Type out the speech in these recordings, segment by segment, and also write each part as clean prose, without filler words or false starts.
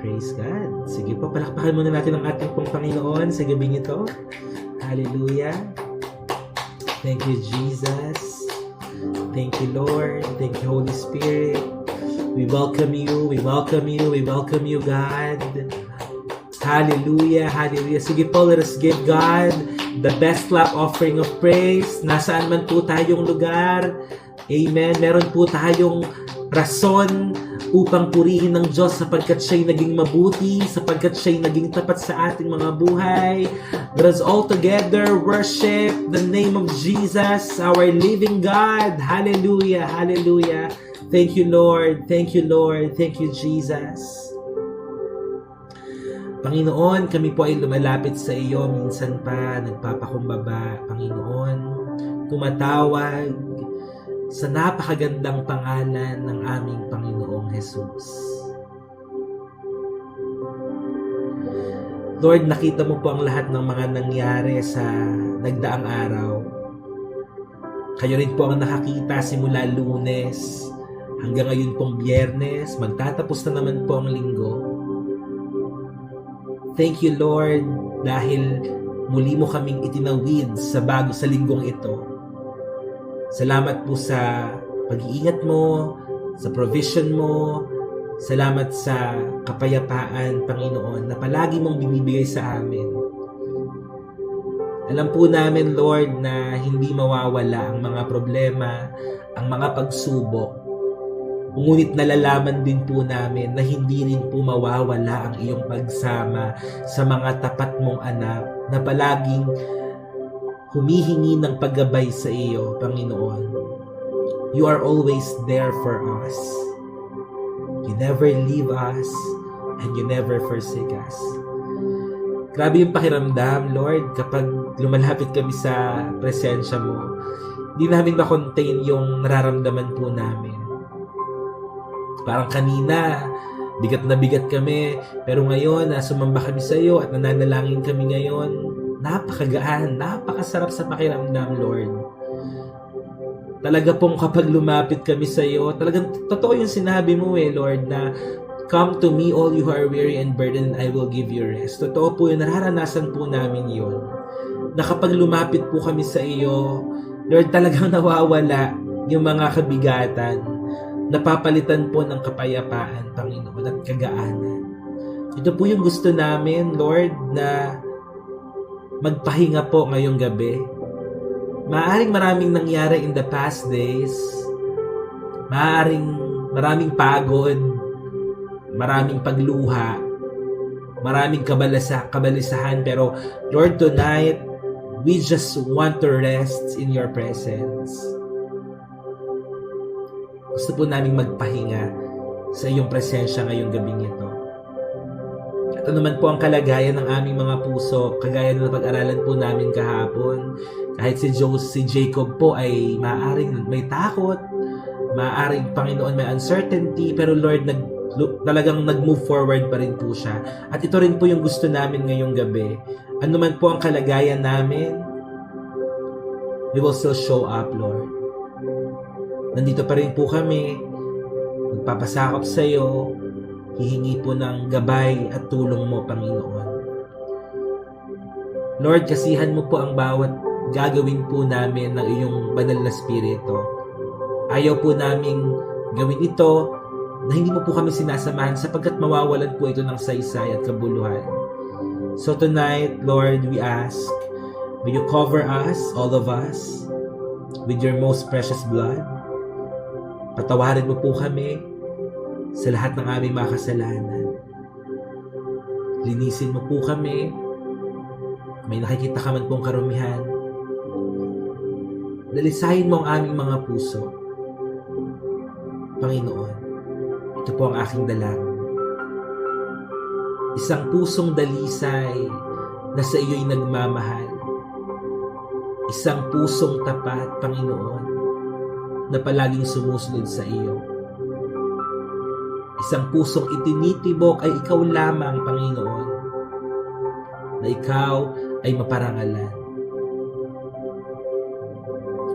Praise God. Sige po, palakpakan muna natin ang ating pong Panginoon sa gabing ito. Hallelujah. Thank you, Jesus. Thank you, Lord. Thank you, Holy Spirit. We welcome you. We welcome you. We welcome you, God. Hallelujah. Hallelujah. Sige po, let us give God the best clap offering of praise. Nasaan man po tayong lugar. Amen. Meron po tayong rason upang purihin ng Diyos sapagkat siya'y naging mabuti, sapagkat siya'y naging tapat sa ating mga buhay. Let us all together worship the name of Jesus, our living God. Hallelujah, hallelujah. Thank you, Lord. Thank you, Lord. Thank you, Jesus. Panginoon, kami po ay lumalapit sa iyo, minsan pa nagpapakumbaba, Panginoon, tumatawag sa napakagandang pangalan ng aming Panginoong Jesus. Lord, nakita mo po ang lahat ng mga nangyari sa nagdaang araw. Kayo rin po ang nakakita simula Lunes hanggang ngayon pong Biyernes, magtatapos na naman po ang linggo. Thank you, Lord, dahil muli mo kaming itinawid sa linggong ito. Salamat po sa pag-iingat mo, sa provision mo. Salamat sa kapayapaan, Panginoon, na palagi mong binibigay sa amin. Alam po namin, Lord, na hindi mawawala ang mga problema, ang mga pagsubok. Ngunit nalalaman din po namin na hindi rin po mawawala ang iyong pagsama sa mga tapat mong anak na palaging humihingi ng paggabay sa iyo, Panginoon. You are always there for us. You never leave us and you never forsake us. Grabe yung pakiramdam, Lord, kapag lumalapit kami sa presensya mo. Hindi namin ma-contain yung nararamdaman po namin. Parang kanina, bigat na bigat kami, pero ngayon, sumamba kami sa iyo at nananalangin kami ngayon. Napakagaan, napakasarap sa pakiramdam, Lord. Talaga pong kapag lumapit kami sa iyo, talagang totoo yung sinabi mo Lord, na come to me all you who are weary and burdened and I will give you rest. Totoo po yun, nararanasan po namin yun. Na kapag lumapit po kami sa iyo, Lord, talagang nawawala yung mga kabigatan. Napapalitan po ng kapayapaan, Panginoon, at kagaanan. Ito po yung gusto namin, Lord, na magpahinga po ngayong gabi. Maaaring maraming nangyari in the past days. Maraming pagod, maraming pagluha, maraming kabalisahan. Pero Lord, tonight, we just want to rest in your presence. Gusto po namin magpahinga sa iyong presensya ngayong gabing ito. At ano man po ang kalagayan ng aming mga puso, kagaya na pag-aralan po namin kahapon, kahit si Jacob po ay maaaring may takot, maaaring, Panginoon, may uncertainty, pero Lord, talagang nag-move forward pa rin po siya. At ito rin po yung gusto namin ngayong gabi. Ano man po ang kalagayan namin, we will still show up, Lord. Nandito pa rin po kami, magpapasakop sa iyo, hihingi po ng gabay at tulong mo, Panginoon. Lord, kasihan mo po ang bawat gagawin po namin ng iyong banal na spirito. Ayaw po naming gawin ito na hindi mo po kami sinasamahan sapagkat mawawalan po ito ng saysay at kabuluhan. So tonight, Lord, we ask, will you cover us, all of us, with your most precious blood? Patawarin mo po kami sa lahat ng aming mga kasalanan. Linisin mo po kami. May nakikita ka man pong karumihan. Dalisahin mo ang aming mga puso. Panginoon, ito po ang aking dalangin. Isang pusong dalisay na sa iyo'y nagmamahal. Isang pusong tapat, Panginoon, na palaging sumusunod sa iyo. Isang pusong itinitibok ay ikaw lamang, Panginoon, na ikaw ay maparangalan.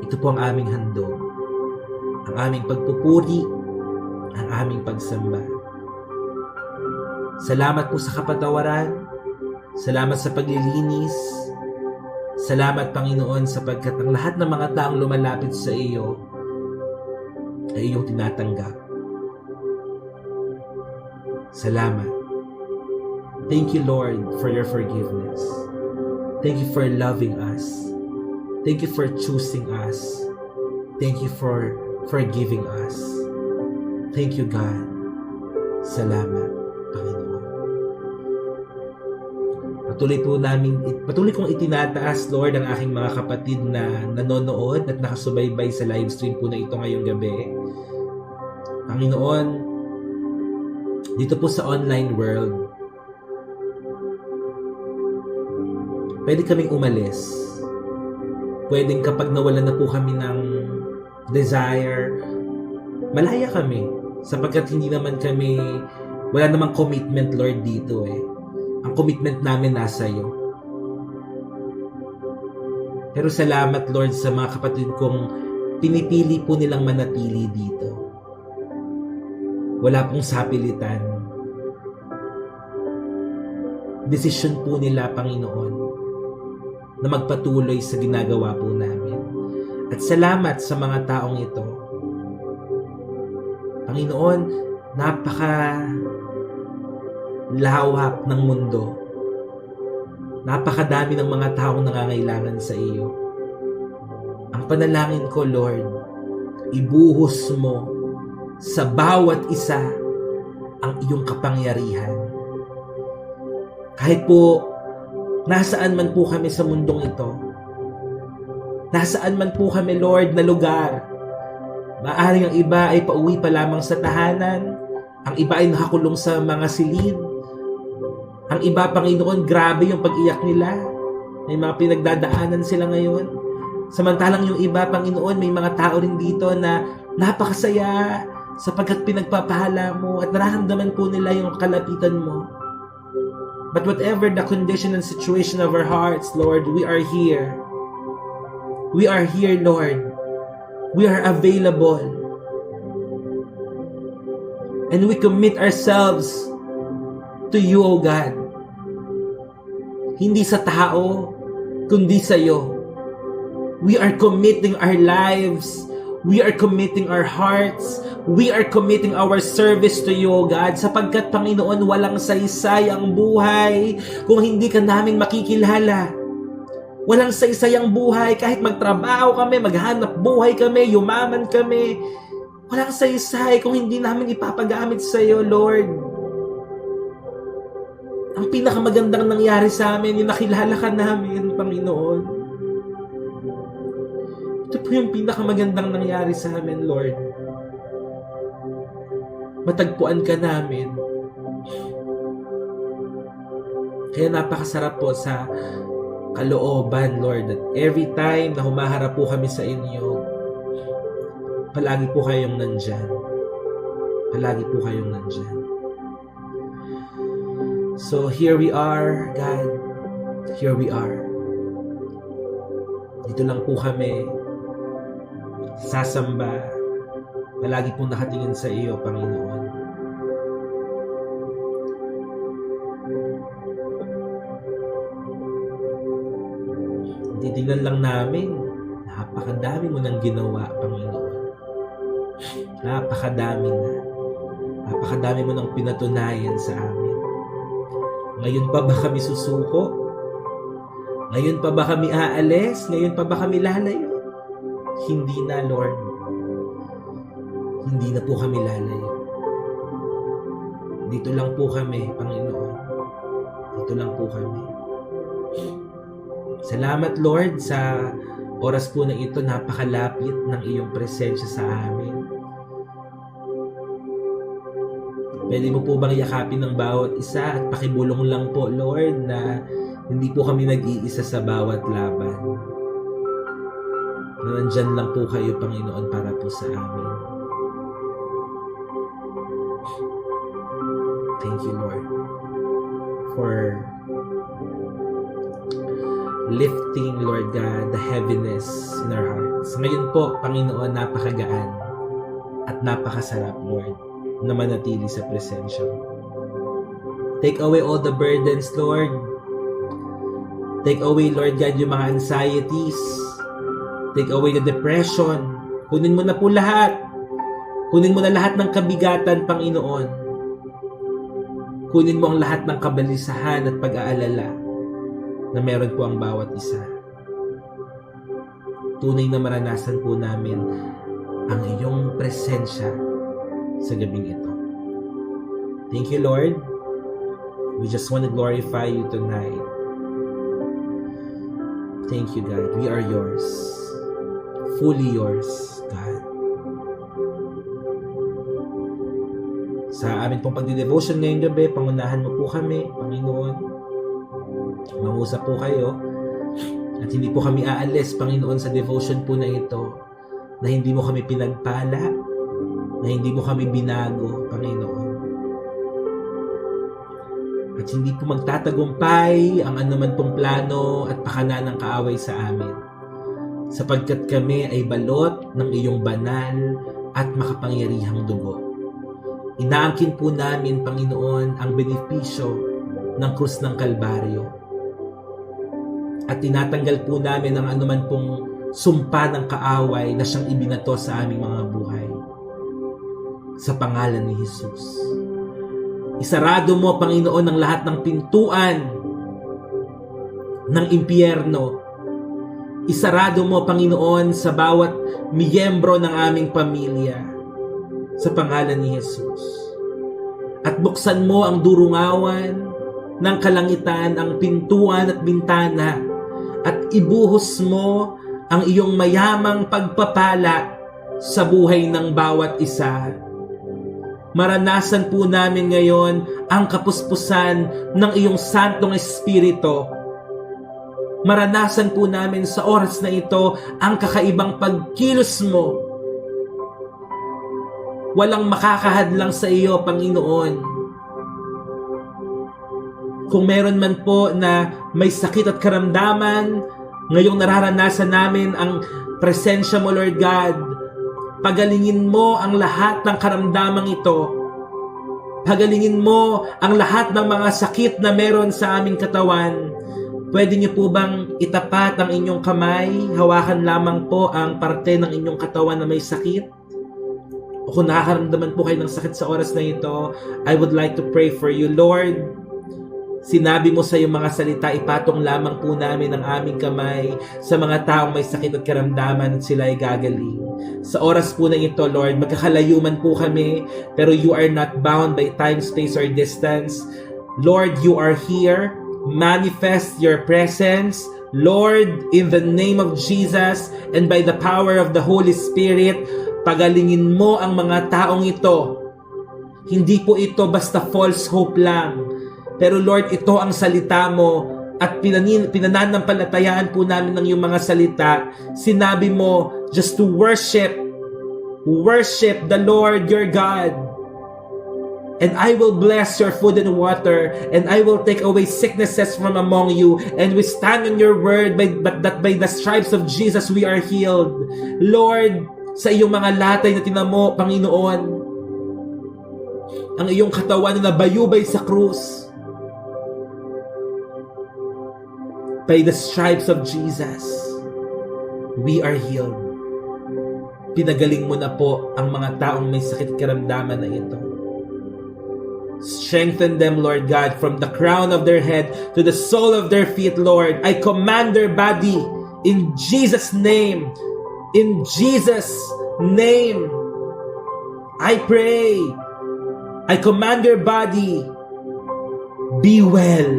Ito po ang aming handog, ang aming pagpupuri, ang aming pagsamba. Salamat po sa kapatawaran. Salamat sa paglilinis. Salamat, Panginoon, sapagkat ang lahat ng mga taong lumalapit sa iyo ay iyong tinatanggap. Salamat. Thank you, Lord, for your forgiveness. Thank you for loving us. Thank you for choosing us. Thank you for forgiving us. Thank you, God. Salamat, Panginoon. Patuloy kong itinataas, Lord, ang aking mga kapatid na nanonood at nakasubaybay sa live stream po na ito ngayong gabi. Panginoon, dito po sa online world, pwede kaming umalis. Pwedeng kapag nawalan na po kami ng desire, malaya kami. Sapagkat hindi naman kami, wala namang commitment, Lord, dito eh. Ang commitment namin nasa iyo. Pero salamat, Lord, sa mga kapatid kong pinipili po nilang manatili dito. Wala pong sapilitan. Desisyon po nila, Panginoon, na magpatuloy sa ginagawa po namin. At salamat sa mga taong ito. Panginoon, lawak ng mundo. Napakadami ng mga taong nangangailangan sa iyo. Ang panalangin ko, Lord, ibuhos mo sa bawat isa ang iyong kapangyarihan. Kahit po nasaan man po kami sa mundong ito, nasaan man po kami, Lord, na lugar, maaaring ang iba ay pauwi pa lamang sa tahanan, ang iba ay nakakulong sa mga silid, ang iba, Panginoon, grabe yung pag-iyak nila. May mga pinagdadaanan sila ngayon. Samantalang yung iba, Panginoon, may mga tao rin dito na napakasaya sapagkat pinagpapahala mo at nararamdaman po nila yung kalapitan mo. But whatever the condition and situation of our hearts, Lord, we are here. We are here, Lord. We are available. And we commit ourselves to you, O God. Hindi sa tao, kundi sa iyo. We are committing our lives. We are committing our hearts. We are committing our service to you, O God. Sapagkat, Panginoon, walang saysay ang buhay kung hindi ka namin makikilala. Walang saysay ang buhay kahit magtrabaho kami, maghanap buhay kami, yumaman kami. Walang saysay kung hindi namin ipapagamit sa iyo, Lord. Ang pinakamagandang nangyari sa amin, yung nakilala ka namin, Panginoon. Ito po yung pinakamagandang nangyari sa amin, Lord. Matagpuan ka namin. Kaya napakasarap po sa kalooban, Lord, that every time na humaharap po kami sa inyo, palagi po kayong nandyan. Palagi po kayong nandyan. So here we are, God. Here we are. Dito lang po kami sasamba. Palagi po nakatingin sa iyo, Panginoon. Titignan lang namin, napakadami mo nang ginawa, Panginoon. Napakadami na. Napakadami mo nang pinatunayan sa amin. Ngayon pa ba kami susuko? Ngayon pa ba kami aalis? Ngayon pa ba kami lalayo? Hindi na, Lord. Hindi na po kami lalayo. Dito lang po kami, Panginoon. Dito lang po kami. Salamat, Lord, sa oras po na ito. Napakalapit ng iyong presensya sa amin. Pwede mo po bang yakapin ng bawat isa at pakibulong lang po, Lord, na hindi po kami nag-iisa sa bawat laban. Na nandyan lang po kayo, Panginoon, para po sa amin. Thank you, Lord, for lifting, Lord God, the heaviness in our hearts. Ngayon po, Panginoon, napakagaan at napakasarap, Lord, na manatili sa presensya mo. Take away all the burdens, Lord. Take away, Lord God, yung mga anxieties. Take away the depression. Kunin mo na po lahat. Kunin mo na lahat ng kabigatan, Panginoon. Kunin mo ang lahat ng kabalisahan at pag-aalala na meron po ang bawat isa. Tunay na maranasan po namin ang iyong presensya sa gabing ito. Thank you, Lord. We just want to glorify you tonight. Thank you, God. We are yours. Fully yours, God. Sa amin pong pagdidevotion ngayong gabi, pangunahan mo po kami, Panginoon. Mangusap po kayo. At hindi po kami aalis, Panginoon, sa devotion po na ito, na hindi mo kami pinagpala, na hindi mo kami binago, Panginoon. At hindi po magtatagumpay ang anuman pong plano at pakana ng kaaway sa amin, sapagkat kami ay balot ng iyong banal at makapangyarihang dugo. Inaangkin po namin, Panginoon, ang benepisyo ng krus ng Kalbaryo. At tinatanggal po namin ang anuman pong sumpa ng kaaway na siyang ibinato sa aming mga buhay. Sa pangalan ni Jesus. Isarado mo, Panginoon, ang lahat ng pintuan ng impyerno. Isarado mo, Panginoon, sa bawat miyembro ng aming pamilya. Sa pangalan ni Jesus. At buksan mo ang durungawan ng kalangitan, ang pintuan at bintana, at ibuhos mo ang iyong mayamang pagpapala sa buhay ng bawat isa. Maranasan po namin ngayon ang kapuspusan ng iyong Santong Espiritu. Maranasan po namin sa oras na ito ang kakaibang pagkilos mo. Walang makakahadlang sa iyo, Panginoon. Kung meron man po na may sakit at karamdaman, ngayong nararanasan namin ang presensya mo, Lord God. Pagalingin mo ang lahat ng karamdamang ito. Pagalingin mo ang lahat ng mga sakit na meron sa aming katawan. Pwede niyo po bang itapat ang inyong kamay? Hawakan lamang po ang parte ng inyong katawan na may sakit. O kung nakakaramdaman po kayo ng sakit sa oras na ito, I would like to pray for you. Lord, sinabi mo sa iyong mga salita, ipatong lamang po namin ang aming kamay sa mga taong may sakit at karamdaman at sila ay gagaling. Sa oras po na ito, Lord, magkakalayo man po kami, pero you are not bound by time, space, or distance. Lord, you are here. Manifest your presence. Lord, in the name of Jesus and by the power of the Holy Spirit, pagalingin mo ang mga taong ito. Hindi po ito basta false hope lang. Pero Lord, ito ang salita mo at pinananampalatayaan po namin ng iyong mga salita. Sinabi mo just to worship the Lord your God. And I will bless your food and water, and I will take away sicknesses from among you, and we stand on your word that by the stripes of Jesus we are healed. Lord, sa iyong mga latay na tinamo, Panginoon, ang iyong katawan na nabayubay sa krus, by the stripes of Jesus, we are healed. Pinagaling mo na po ang mga taong may sakit karamdaman na ito. Strengthen them, Lord God, from the crown of their head to the sole of their feet, Lord. I command their body in Jesus' name. In Jesus' name, I pray. I command your body, be well.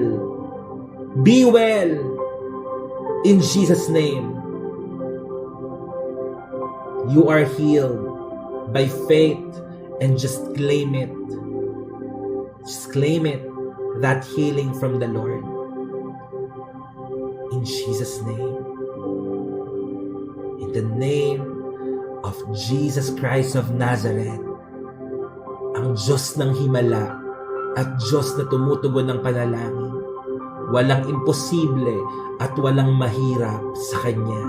Be well. In Jesus' name. You are healed by faith, and just claim it. Just claim it, that healing from the Lord. In Jesus' name. In the name of Jesus Christ of Nazareth, ang Diyos ng himala at Diyos na tumutugon ng panalangin. Walang imposible at walang mahirap sa Kanya.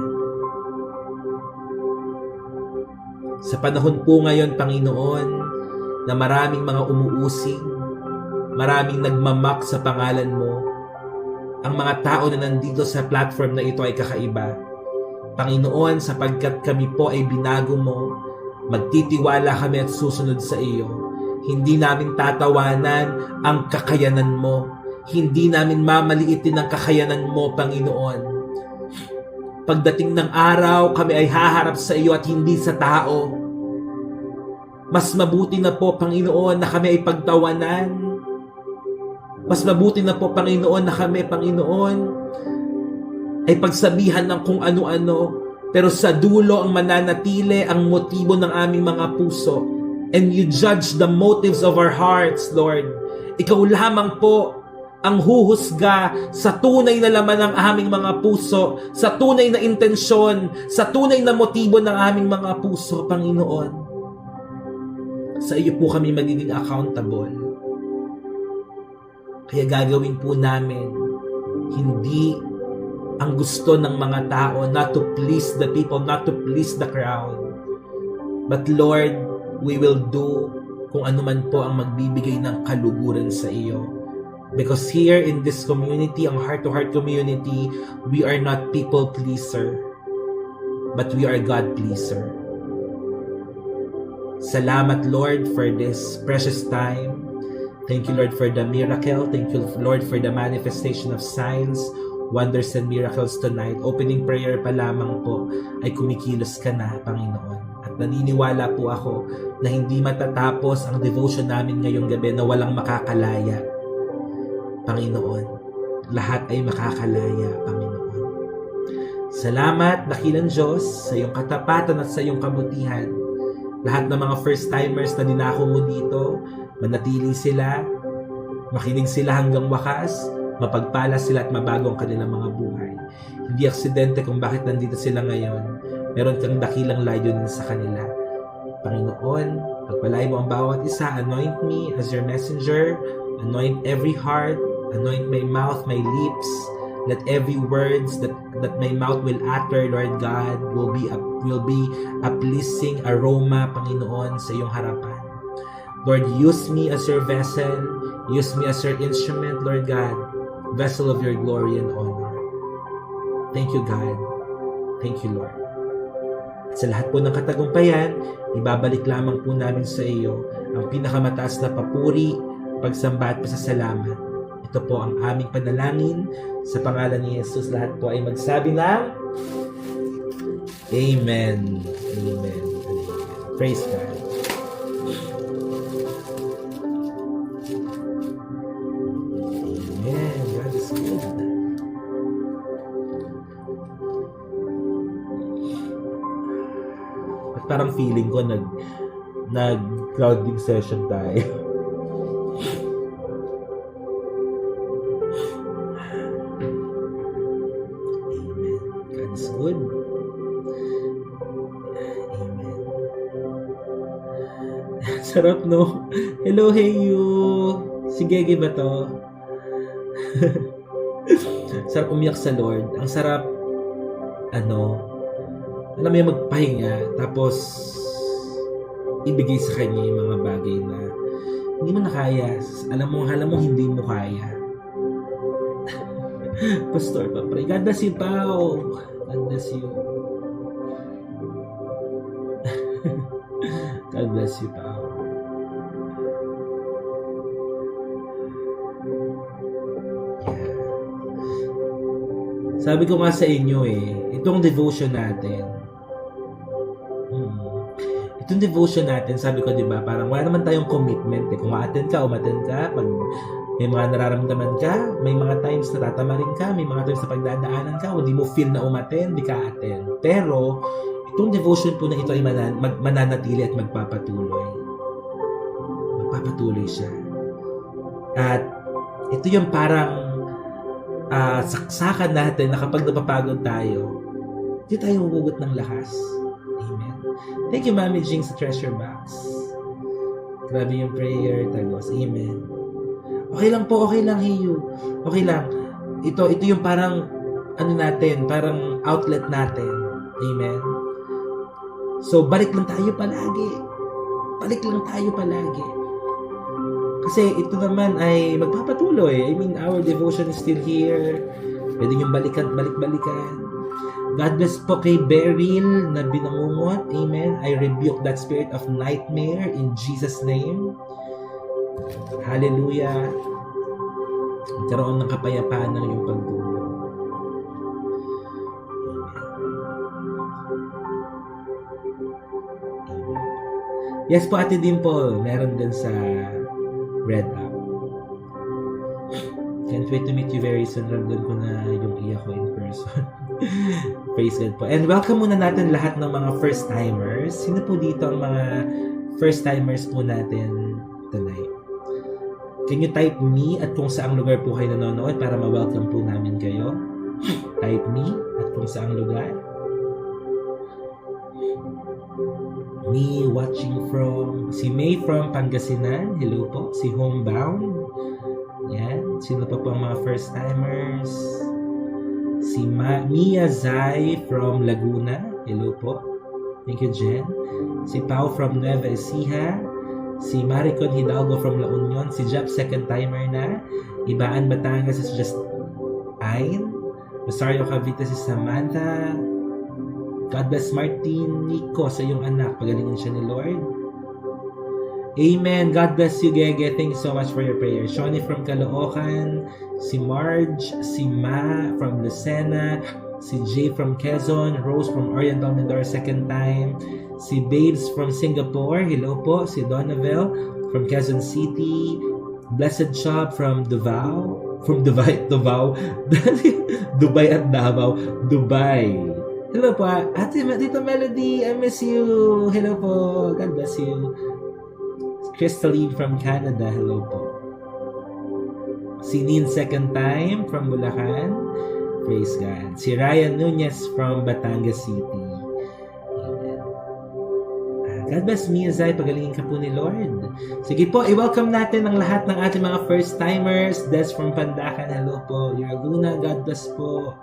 Sa panahon po ngayon, Panginoon, na maraming mga umuusig, maraming nagmamak sa pangalan mo. Ang mga tao na nandito sa platform na ito ay kakaiba. Panginoon, sapagkat kami po ay binago mo, magtitiwala kami at susunod sa iyo. Hindi namin tatawanan ang kakayanan mo. Hindi namin mamaliitin ang kakayanan mo, Panginoon. Pagdating ng araw, kami ay haharap sa iyo at hindi sa tao. Mas mabuti na po, Panginoon, na kami ay pagtawanan. Mas mabuti na po, Panginoon, na kami, Panginoon, ay pagsabihan ng kung ano-ano, pero sa dulo ang mananatili ang motibo ng aming mga puso. And you judge the motives of our hearts, Lord. Ikaw lamang po ang huhusga sa tunay na laman ng aming mga puso, sa tunay na intensyon, sa tunay na motibo ng aming mga puso, Panginoon. Sa iyo po kami magiging accountable. Kaya gagawin po namin hindi ang gusto ng mga tao, not to please the people, not to please the crowd. But Lord, we will do kung ano man po ang magbibigay ng kaluguran sa iyo. Because here in this community, ang heart-to-heart community, we are not people pleaser, but we are God pleaser. Salamat, Lord, for this precious time. Thank you, Lord, for the miracle. Thank you, Lord, for the manifestation of signs, wonders, and miracles tonight. Opening prayer pa lamang po ay kumikilos ka na, Panginoon. At naniniwala po ako na hindi matatapos ang devotion namin ngayong gabi na walang makakalaya. Panginoon, lahat ay makakalaya, Panginoon. Salamat, dakilang Diyos, sa iyong katapatan at sa iyong kabutihan. Lahat ng mga first-timers na dinako mo dito, manatili sila, makinig sila hanggang wakas, mapagpala sila at mabago ang kanilang mga buhay. Hindi aksidente kung bakit nandito sila ngayon. Meron kang dakilang layunin sa kanila. Panginoon, pagpalain mo ang bawat isa, anoint me as your messenger, anoint every heart, anoint my mouth, my lips. Let every words that my mouth will utter, Lord God, will be a pleasing aroma, Panginoon, sa iyong harapan. Lord, use me as your vessel. Use me as your instrument, Lord God, vessel of your glory and honor. Thank you, God. Thank you, Lord. At sa lahat po ng katagumpayan, ibabalik lamang po namin sa iyo ang pinakamataas na papuri, pagsamba at pasasalamat. Ito po ang aming panalangin sa pangalan ni Jesus. Lahat po ay magsabi ng Amen. Amen. Praise God. Amen. God is good. At parang feeling ko nag-crowding session tayo. Good. Amen. Sarap, no? Hello, hey you. Si Gege ba to? Sarap umiyak sa Lord. Ang sarap, alam mo yung magpahinga, tapos ibigay sa Kanya yung mga bagay na hindi mo na kaya. Alam mo hindi mo kaya. Pastor, papray. God bless you, Pao. God bless you. God bless you, Pao. Yeah. Sabi ko nga sa inyo itong devotion natin, itong devotion natin, sabi ko, diba, parang wala naman tayong commitment. Kung ma-attend ka, umattend ka, pag may mga nararamdaman ka, may mga times na tatamarin ka, may mga times na pagdadaanan ka, o di mo feel na umattend, di ka attend. Pero, itong devotion po na ito ay mananatili at magpapatuloy. Magpapatuloy siya. At ito yung parang saksakan natin na kapag napapagod tayo, hindi tayo huhugot ng lakas. Amen. Thank you, Mami Jing, sa treasure box. Grabe yung prayer, tagos. Amen. Okay lang po, okay lang, hey you. Okay lang. Ito yung parang, natin, parang outlet natin. Amen. So, balik lang tayo palagi. Balik lang tayo palagi. Kasi ito naman ay magpapatuloy. I mean, our devotion is still here. Pwede niyong balik-balikan. God bless po kay Beryl na binangungot. Amen. I rebuke that spirit of nightmare in Jesus' name. Hallelujah. Magkaroon ng kapayapaan ng iyong pagtulog. Yes po, Ate Dimple. Meron din sa Red App. Can't wait to meet you very soon. Ramdam ko na yung iya ko in person. Praise God po. And welcome muna natin lahat ng mga first-timers. Sino po dito ang mga first-timers po natin tonight? Can you type me at kung saang lugar po kayo nanonood para ma-welcome po namin kayo? Type me at kung saang lugar. Me watching from, si May from Pangasinan. Hello po. Si Homebound. Yan. Sino pa po ang mga first-timers? Si Mia Zai from Laguna. Hello po. Thank you, Jen. Si Pau from Nueva Ecija. Si Maricon Hidalgo from La Union. Si Jap, second-timer na. Ibaan Batangas is just Ayn. Rosario Cavite si Samantha. God bless Martin Nico sa iyong anak. Pagalingin siya ni Lord. Amen. God bless you, Gege. Thank you so much for your prayer. Shawnee from Caloocan. Si Marge. Si Ma from Lucena. Si Jay from Quezon. Rose from Oriental Mindoro, second time. Si Babes from Singapore. Hello po. Si Donavel from Quezon City. Blessed Shop from Davao. From Dubai. Davao. Dubai at Davao. Dubai. Hello po. Ate, Tito Melody. I miss you. Hello po. God bless you. Crystalline from Canada. Hello po. Si Nin, second time from Bulacan. Praise God. Si Ryan Nunez from Batangas City. Amen. God bless me, Azay. Pagalingin ka po ni Lord. Sige po, i-welcome natin ang lahat ng ating mga first-timers. Des from Pandacan. Hello po. Laguna, God bless po.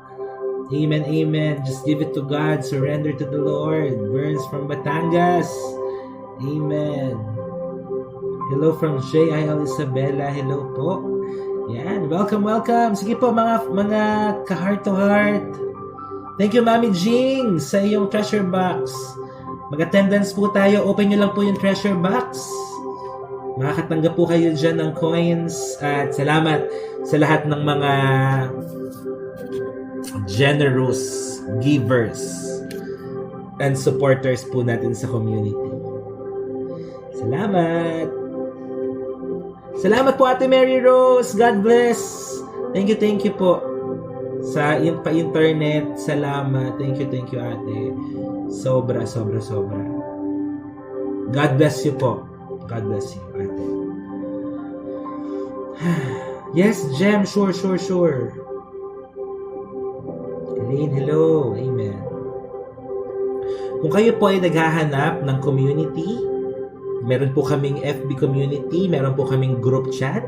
Amen, amen. Just give it to God. Surrender to the Lord. Burns from Batangas. Amen. Hello from J.I.L. Isabella. Hello po. Yan. Welcome, welcome. Sige po mga ka-heart to heart. Thank you, Mami Jing, sa iyong treasure box. Mag-attendance po tayo. Open nyo lang po yung treasure box. Makakatanggap po kayo dyan ng coins. At salamat sa lahat ng mga generous givers and supporters po natin sa community. Salamat! Salamat po, Ate Mary Rose. God bless. Thank you po. Sa pa-internet. Salamat. Thank you, Ate. Sobra. God bless you po. God bless you, Ate. Yes, Jem. Sure. Elaine, hello. Amen. Kung kayo po ay naghahanap ng community, meron po kaming FB community, meron po kaming group chat.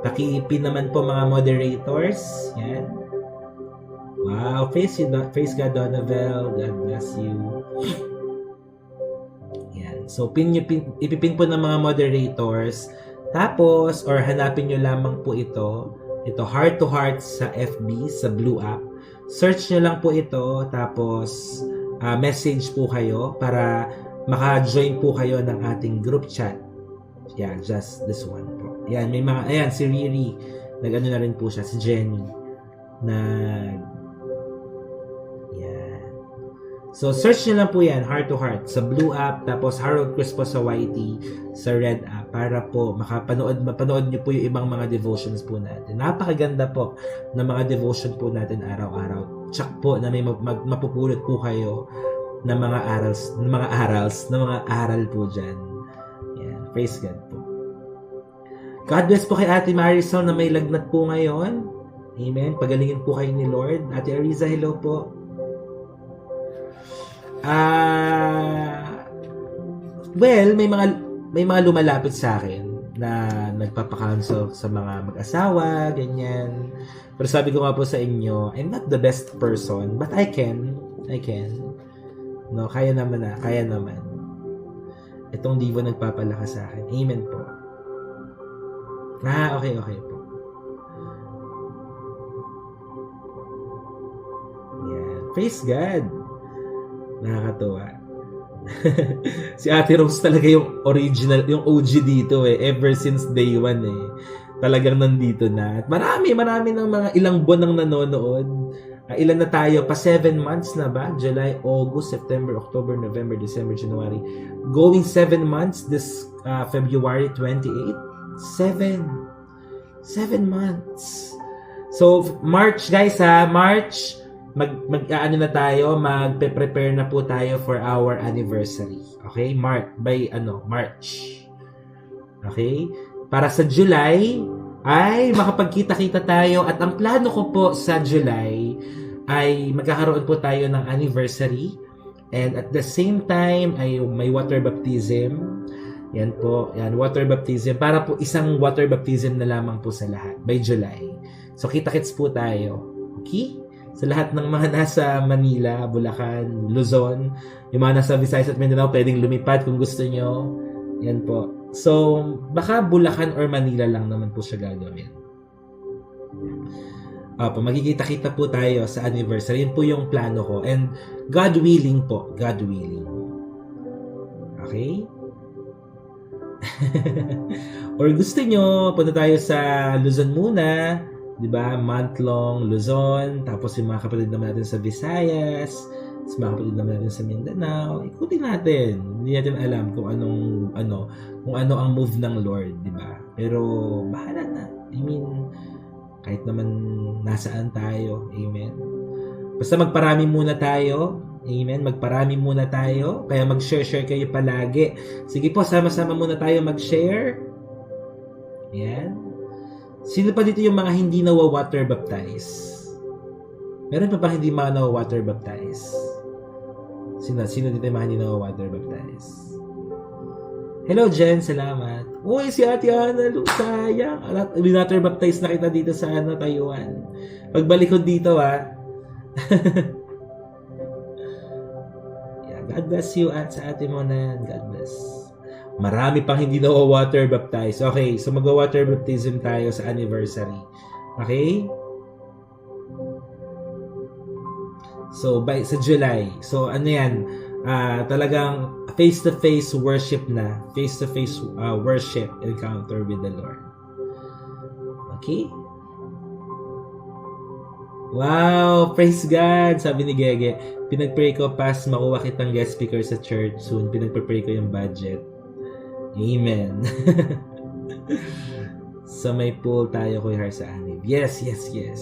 Paki-pin naman po mga moderators. Yan. Wow, praise God, Donavel. God bless you. Yan. So, ipipin po ng mga moderators. Tapos, or hanapin nyo lamang po ito. Ito, heart to heart sa FB, sa Blue App. Search nyo lang po ito. Tapos, message po kayo para maka-join po kayo ng ating group chat. Yeah, just this one po. Yan, may mga, ayan, si Riri. Nag-ano na rin po siya, si Jenny. Yan. So, search nyo lang po yan, heart to heart, sa Blue App, tapos Harold Cruz po sa YT, sa Red App, para po mapanood nyo po yung ibang mga devotions po natin. Napakaganda po ng mga devotion po natin araw-araw. Tsak po na may mapupulot po kayo ng mga aral po dyan. Yan. Praise God po. God bless po kay Ate Marisol na may lagnat po ngayon. Amen. Pagalingin po kayo ni Lord. Ate Ariza, hello po. Well, may mga lumalapit sa akin na nagpapakansel sa mga mag-asawa, ganyan. Pero sabi ko nga po sa inyo, I'm not the best person, but I can. No, kaya naman. Itong Divo nagpapalakas sa akin. Amen po. Okay, okay po. Yan. Praise God. Nakakatuwa. Si Ate Rose talaga yung original, yung OG dito eh. Ever since day one eh. Talagang nandito na. At marami ng mga ilang buwan nang nanonood. Ilan na tayo? Pa 7 months na ba? July, August, September, October, November, December, January. Going 7 months this February 28. 7 months. So, March guys ha, March, ano na tayo, magpe-prepare na po tayo for our anniversary. Okay? March. Okay? Para sa July, ay makapagkita-kita tayo at ang plano ko po sa July ay magkakaroon po tayo ng anniversary and at the same time ay may water baptism. Yan po, yan, water baptism. Para po isang water baptism na lamang po sa lahat by July. So, kita-kits po tayo. Okay? Sa lahat ng mga nasa Manila, Bulacan, Luzon, yung mga nasa Visayas at Mindanao, pwedeng lumipad kung gusto nyo. Yan po. So, baka Bulacan or Manila lang naman po siya gagawin. Magkikita-kita po tayo sa anniversary. Yun po yung plano ko. And God willing po. God willing. Okay? Or gusto nyo, punta tayo sa Luzon muna, di ba? Month-long Luzon, tapos yung mga kapatid naman natin sa Visayas, sa mga kapatid naman natin sa Mindanao, ikutin natin. Hindi natin alam kung ano ang move ng Lord, di ba? Pero bahala na. I mean, kahit naman nasaan tayo, amen. Basta magparami muna tayo. Amen. Magparami muna tayo. Kaya mag-share kayo palagi. Sige po, sama-sama muna tayo mag-share. Ayan. Sino pa dito yung mga hindi nawa-water baptize? Meron pa ba hindi mga nawa-water baptize? Sino dito yung mga hindi nawa-water baptize? Hello, Jen. Salamat. Uy, si Ate Ana, sayang. Water baptize na kita dito sa Taiwan. Pagbalik ko dito, God bless you at sa ate mo na. God bless. Marami pang hindi water baptize. Okay, so mag-water baptism tayo sa anniversary. Okay? So, sa July. So, ano yan? Talagang face-to-face worship na. Face-to-face worship encounter with the Lord. Okay? Wow! Praise God! Sabi ni Gege, pinag-pray ko pas makuha kitang guest speaker sa church soon. Pinag-pray ko yung budget. Amen. So may pool tayo Kuya Har sa Anib. Yes. Amen.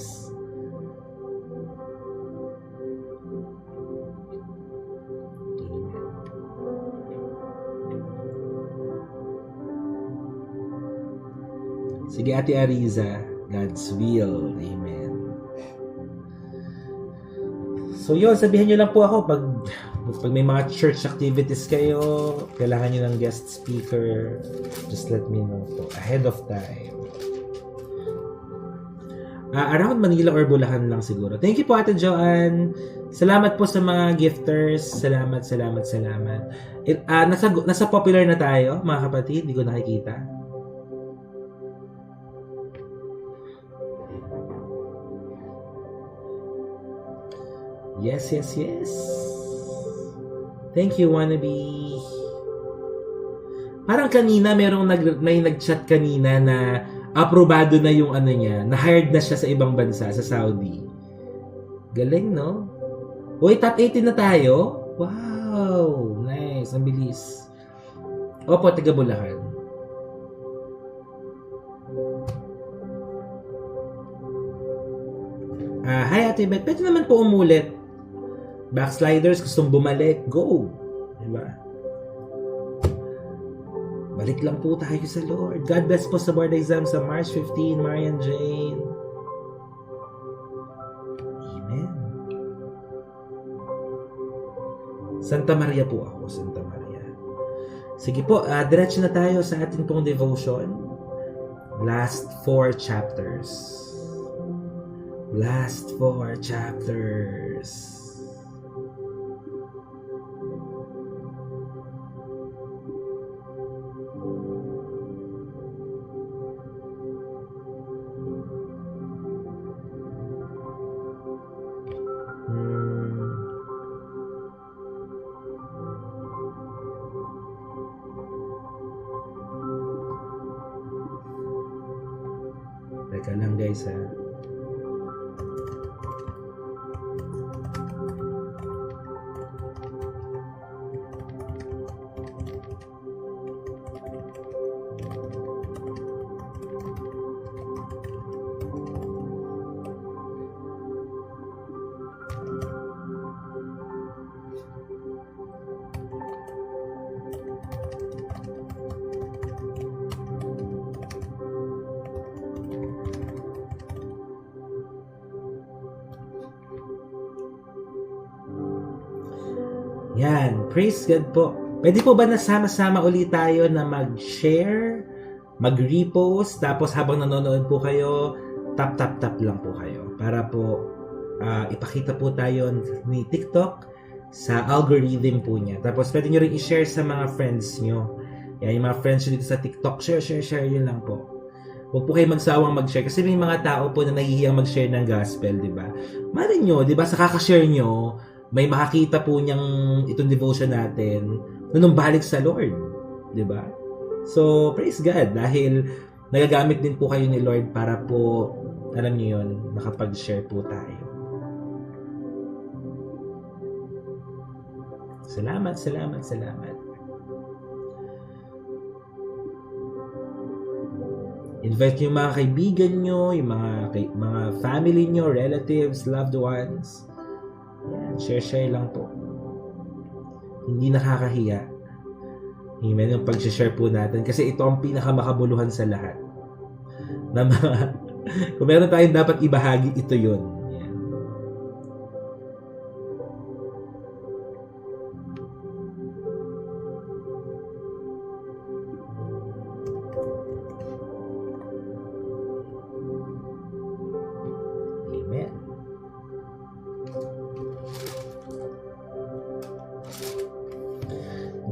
Sige Ate Ariza, God's will. Amen. So yun, sabihin nyo lang po ako pag may mga church activities kayo, kailangan nyo ng guest speaker, just let me know po ahead of time. Around Manila or Bulacan lang siguro. Thank you po Ate Joanne. Salamat po sa mga gifters. Salamat. Nasa popular na tayo mga kapatid, hindi ko nakikita. Yes. Thank you, Wannabe. Parang kanina may nag-chat kanina na aprobado na yung niya, na-hired na siya sa ibang bansa, sa Saudi. Galing, no? Uy, top 18 na tayo? Wow! Nice, ang bilis. Opo, taga Bulacan. Hi, Ate Beth. Pwede naman po umulit. Backsliders, gustong bumalik, go. Diba? Balik lang po tayo sa Lord. God bless po sa board exam sa March 15, Marian Jane. Amen. Santa Maria po ako, Santa Maria. Sige po, diretso na tayo sa ating pong devotion. Last 4 chapters. Last 4 chapters. Teka lang guys ha. Yan, praise God po. Pwede po ba nasama-sama ulit tayo na mag-share, mag-repost, tapos habang nanonood po kayo, tap lang po kayo para po ipakita po tayo ni TikTok sa algorithm po niya. Tapos pwede nyo rin i-share sa mga friends nyo. Yan, yung mga friends nyo dito sa TikTok, share, yun lang po. Huwag po kayo magsawang mag-share kasi may mga tao po na nahihiyang mag-share ng gospel, di ba? Malay nyo, di ba, sa kakashare nyo, may makakita po niyang itong devotion natin na nung balik sa Lord. Di ba? So, praise God dahil nagagamit din po kayo ni Lord para po, alam niyo yun, makapag-share po tayo. Salamat. Invite yung mga kaibigan nyo, yung mga family nyo, relatives, loved ones. Yan, share lang po. Hindi nakakahiya. Amen, yung pag-share po natin. Kasi ito ang pinakamakabuluhan sa lahat. Na kung meron tayong dapat ibahagi, ito yun. Yan. Amen.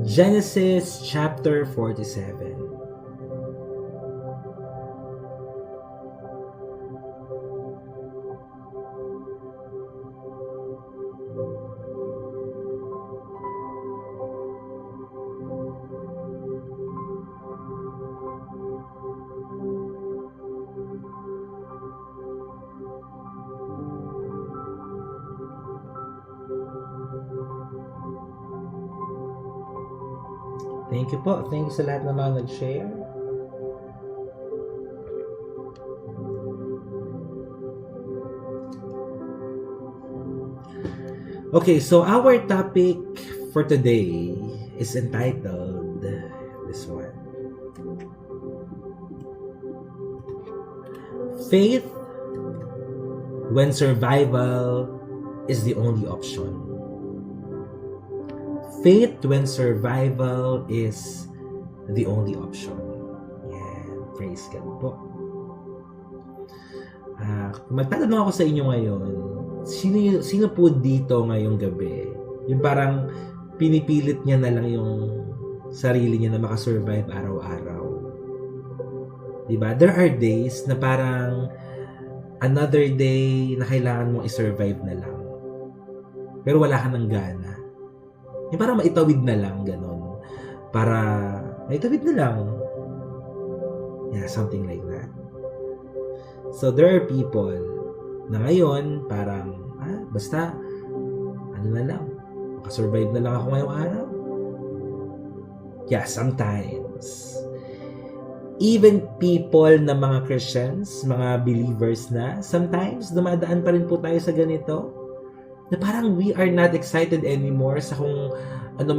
Genesis chapter 47. Thank you po. Thank you sa lahat ng mga nag-share. Okay, so our topic for today is entitled this one. Faith when survival is the only option. Faith when survival is the only option. Yeah, praise God po. Magtatanong ako sa inyo ngayon, sino po dito ngayong gabi? Yung parang pinipilit niya na lang yung sarili niya na makasurvive araw-araw. Diba? There are days na parang another day na kailangan mong i-survive na lang. Pero wala ka ng gana. Yung parang maitawid na lang, ganon. Para maitawid na lang. Yeah, something like that. So, there are people na ngayon, parang, basta, ano na lang, makasurvive na lang ako ngayong araw. Yeah, sometimes. Even people na mga Christians, mga believers na, sometimes, dumadaan pa rin po tayo sa ganito. Na parang we are not excited anymore sa kung ano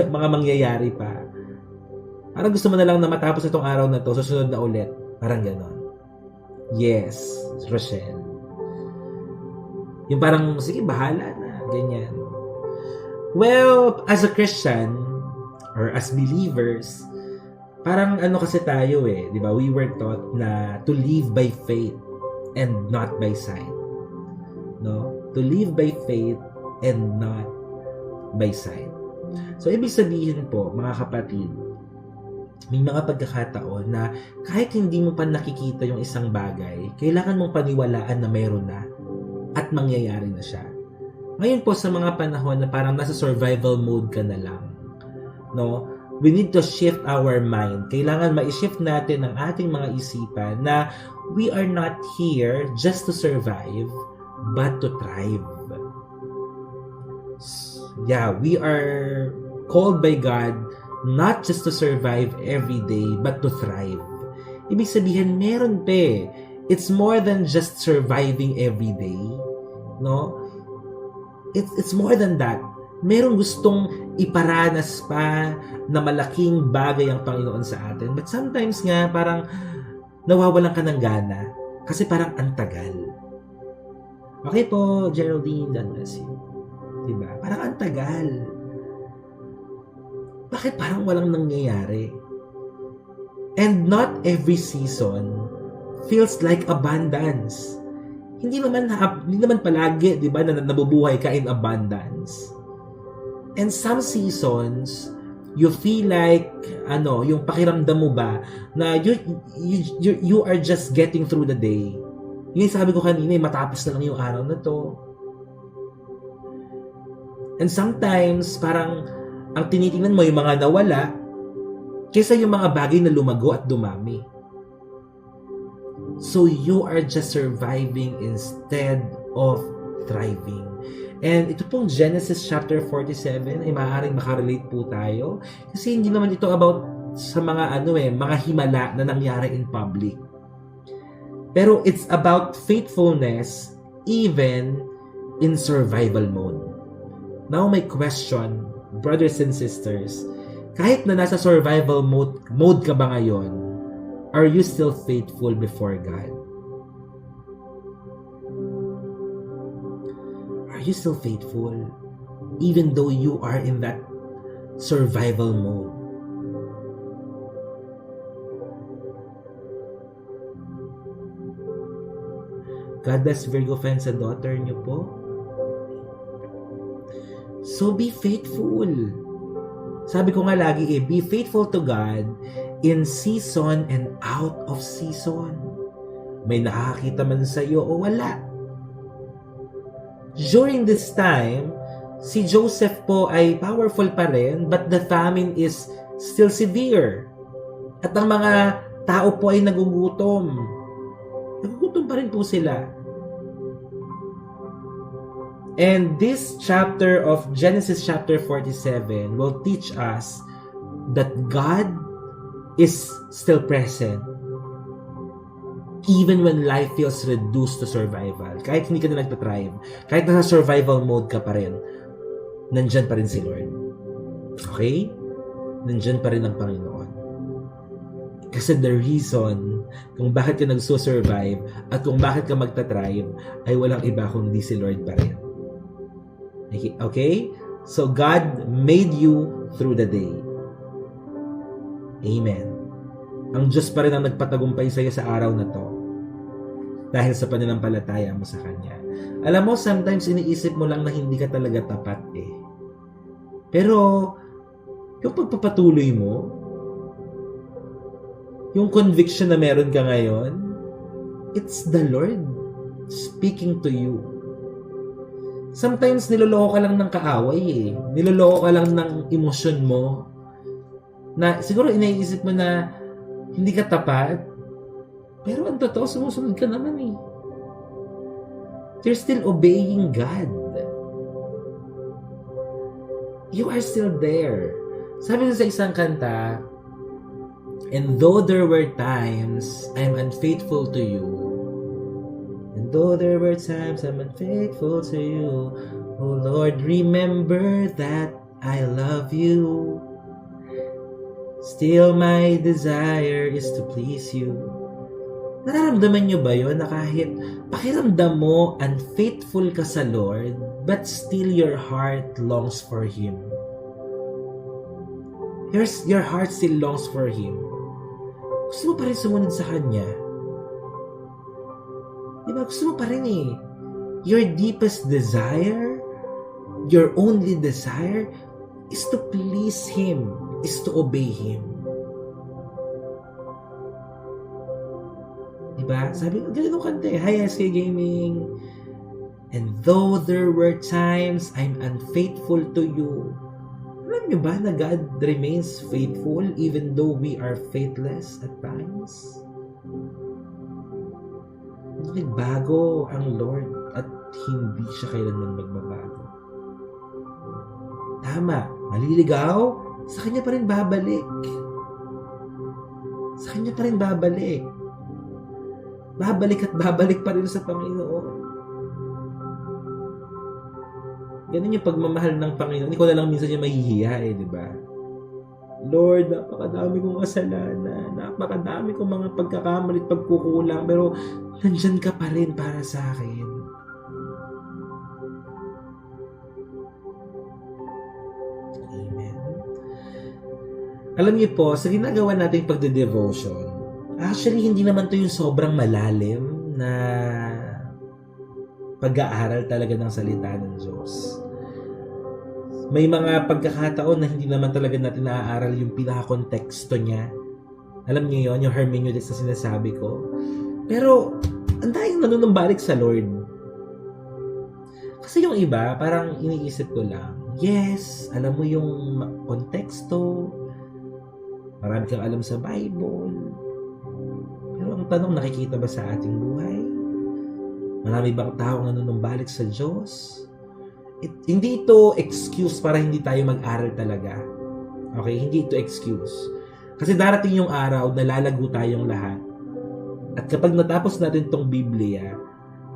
mga mangyayari pa. Parang gusto mo na lang na matapos itong araw na to, susunod na ulit. Parang ganon. Yes, Rochelle. Yung parang, sige, bahala na. Ganyan. Well, as a Christian, or as believers, parang ano kasi tayo di ba? We were taught na to live by faith and not by sight. No? To live by faith and not by sight. So, ibig sabihin po, mga kapatid, may mga pagkakataon na kahit hindi mo pa nakikita yung isang bagay, kailangan mong paniwalaan na mayroon na at mangyayari na siya. Ngayon po, sa mga panahon na parang nasa survival mode ka na lang, no? we need to shift our mind. Kailangan ma-shift natin ang ating mga isipan na we are not here just to survive, but to thrive. Yeah, we are called by God not just to survive every day, but to thrive. Ibig sabihin, meron pa. It's more than just surviving every day. No? It's more than that. Merong gustong iparanas pa na malaking bagay ang Panginoon sa atin. But sometimes nga, parang nawawalan ka ng gana. Kasi parang antagal. Okay po, Geraldine, God bless you. Diba? Parang antagal. Bakit parang walang nangyayari? And not every season feels like abundance. Hindi naman palagi, 'di ba, na nabubuhay ka in abundance. And some seasons you feel like yung pakiramdam mo ba na you are just getting through the day. Yung sabi ko kanina, matapos na lang yung araw na to. And sometimes parang ang tinitingnan mo yung mga nawala kaysa yung mga bagay na lumago at dumami. So you are just surviving instead of thriving. And ito pong Genesis chapter 47 ay maaaring makarelate po tayo kasi hindi naman ito about sa mga mga himala na nangyari in public. Pero it's about faithfulness even in survival mode. Now my question, brothers and sisters, kahit na nasa survival mode ka ba ngayon, are you still faithful before God? Are you still faithful even though you are in that survival mode? God bless Virgo fans sa daughter niyo po. So be faithful. Sabi ko nga lagi be faithful to God in season and out of season. May nakakita man sa iyo o wala. During this time, si Joseph po ay powerful pa rin, but the famine is still severe. At ang mga tao po ay nagugutom. Nagugutom pa rin po sila. And this chapter of Genesis chapter 47 will teach us that God is still present even when life feels reduced to survival. Kahit hindi ka na nagtatrive, kahit nasa survival mode ka pa rin, nandyan pa rin si Lord. Okay? Nandyan pa rin ang Panginoon. Kasi the reason kung bakit ka nagsusurvive at kung bakit ka magtatrive ay walang iba kundi si Lord pa rin. Okay? So God made you through the day. Amen. Ang Diyos pa rin ang nagpatagumpay sa iyo sa araw na to dahil sa pananampalataya mo sa Kanya. Alam mo, sometimes iniisip mo lang na hindi ka talaga tapat Pero, yung pagpapatuloy mo, yung conviction na meron ka ngayon, it's the Lord speaking to you. Sometimes niloloko ka lang ng kaaway Niloloko ka lang ng emosyon mo na siguro iniisip mo na hindi ka tapat, pero ang totoo, sumusunod ka naman You're still obeying God. You are still there. Sabi sa isang kanta, and though there were times I'm unfaithful to you, and though there were times I'm unfaithful to you, oh Lord, remember that I love you. Still my desire is to please you. Nararamdaman nyo ba yun na kahit pakiramdam mo unfaithful ka sa Lord, but still your heart longs for Him? Your heart still longs for Him. Gusto mo pa rin sumunod sa Kanya. Diba? Gusto mo pa rin Your deepest desire, your only desire, is to please Him, is to obey Him. Diba? Sabi ko, ganun kanta Hi SK Gaming. And though there were times I'm unfaithful to you, Alam niyo ba na God remains faithful even though we are faithless at times? Nagbago ang Lord at hindi siya kailanman magbabago. Tama, maliligaw, sa Kanya pa rin babalik. Sa Kanya pa rin babalik. Babalik at babalik pa rin sa Panginoon. Ganun yung pagmamahal ng Panginoon. Ikaw na lang minsan yung mahihiya di ba? Lord, napakadami kong kasalanan, napakadami kong mga pagkakamali at pagkukulang, pero nandyan ka pa rin para sa akin. Amen. Alam niyo po, sa ginagawa nating pagde-devotion, actually, hindi naman to yung sobrang malalim na pag-aaral talaga ng salita ng Diyos. May mga pagkakataon na hindi naman talaga natin naaaral yung pinaka-konteksto niya. Alam niyo yon, yung hermeneutics na sinasabi ko. Pero, ang dahil nanunumbalik sa Lord. Kasi yung iba, parang iniisip ko lang, yes, alam mo yung konteksto, marami kang alam sa Bible, pero ang tanong, nakikita ba sa ating buhay? Marami bang taong nanunumbalik sa Diyos? Hindi ito excuse para hindi tayo mag-aral talaga. Okay? Hindi ito excuse. Kasi darating yung araw na lalago tayong lahat. At kapag natapos natin tong Biblia,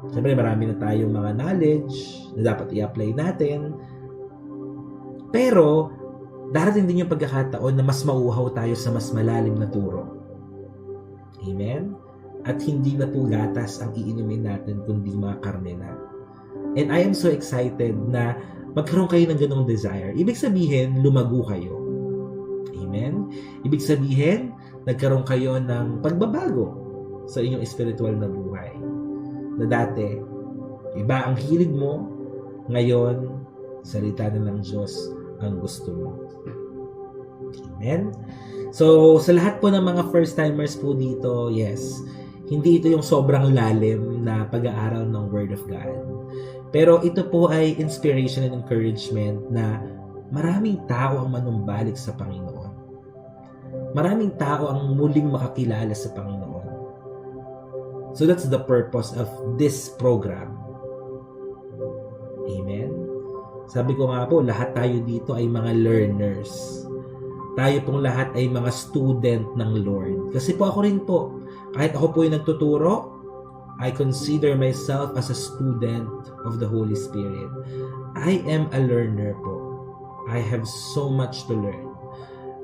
siyempre marami na tayong mga knowledge na dapat i-apply natin. Pero, darating din yung pagkakataon na mas mauhaw tayo sa mas malalim na turo. Amen? At hindi na po gatas ang iinumin natin, kundi mga karne na. And I am so excited na magkaroon kayo ng ganong desire. Ibig sabihin, lumago kayo. Amen? Ibig sabihin, nagkaroon kayo ng pagbabago sa inyong spiritual na buhay. Na dati, iba ang hilig mo, ngayon, salita na ng Diyos ang gusto mo. Amen? So, sa lahat po ng mga first-timers po dito, yes, hindi ito yung sobrang lalim na pag-aaral ng Word of God. Pero ito po ay inspiration and encouragement na maraming tao ang manumbalik sa Panginoon. Maraming tao ang muling makakilala sa Panginoon. So that's the purpose of this program. Amen? Sabi ko nga po, lahat tayo dito ay mga learners. Tayo pong lahat ay mga student ng Lord. Kasi po ako rin po, kahit ako po yung nagtuturo, I consider myself as a student of the Holy Spirit. I am a learner po. I have so much to learn.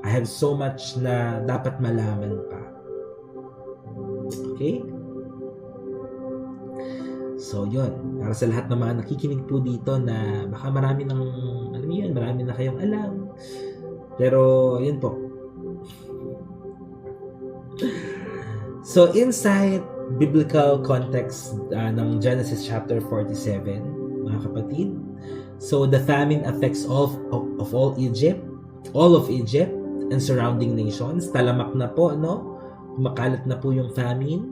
I have so much na dapat malaman pa. Okay? So, yun. Para sa lahat ng mga nakikinig po dito na baka marami ng, alam niyo yun, marami na kayong alam. Pero, yun po. So, inside biblical context ng Genesis chapter 47, mga kapatid. So, the famine affects all of Egypt and surrounding nations. Talamak na po, no? Kumakalat na po yung famine.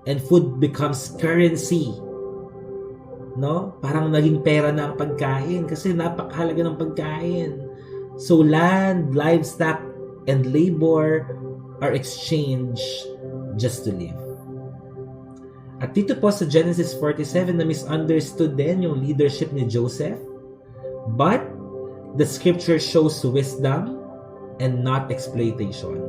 And food becomes currency. No? Parang naging pera na ang pagkain kasi napakahalaga ng pagkain. So, land, livestock, and labor are exchanged just to live. At dito po sa Genesis 47 na misunderstood din yung leadership ni Joseph. But the scripture shows wisdom and not exploitation.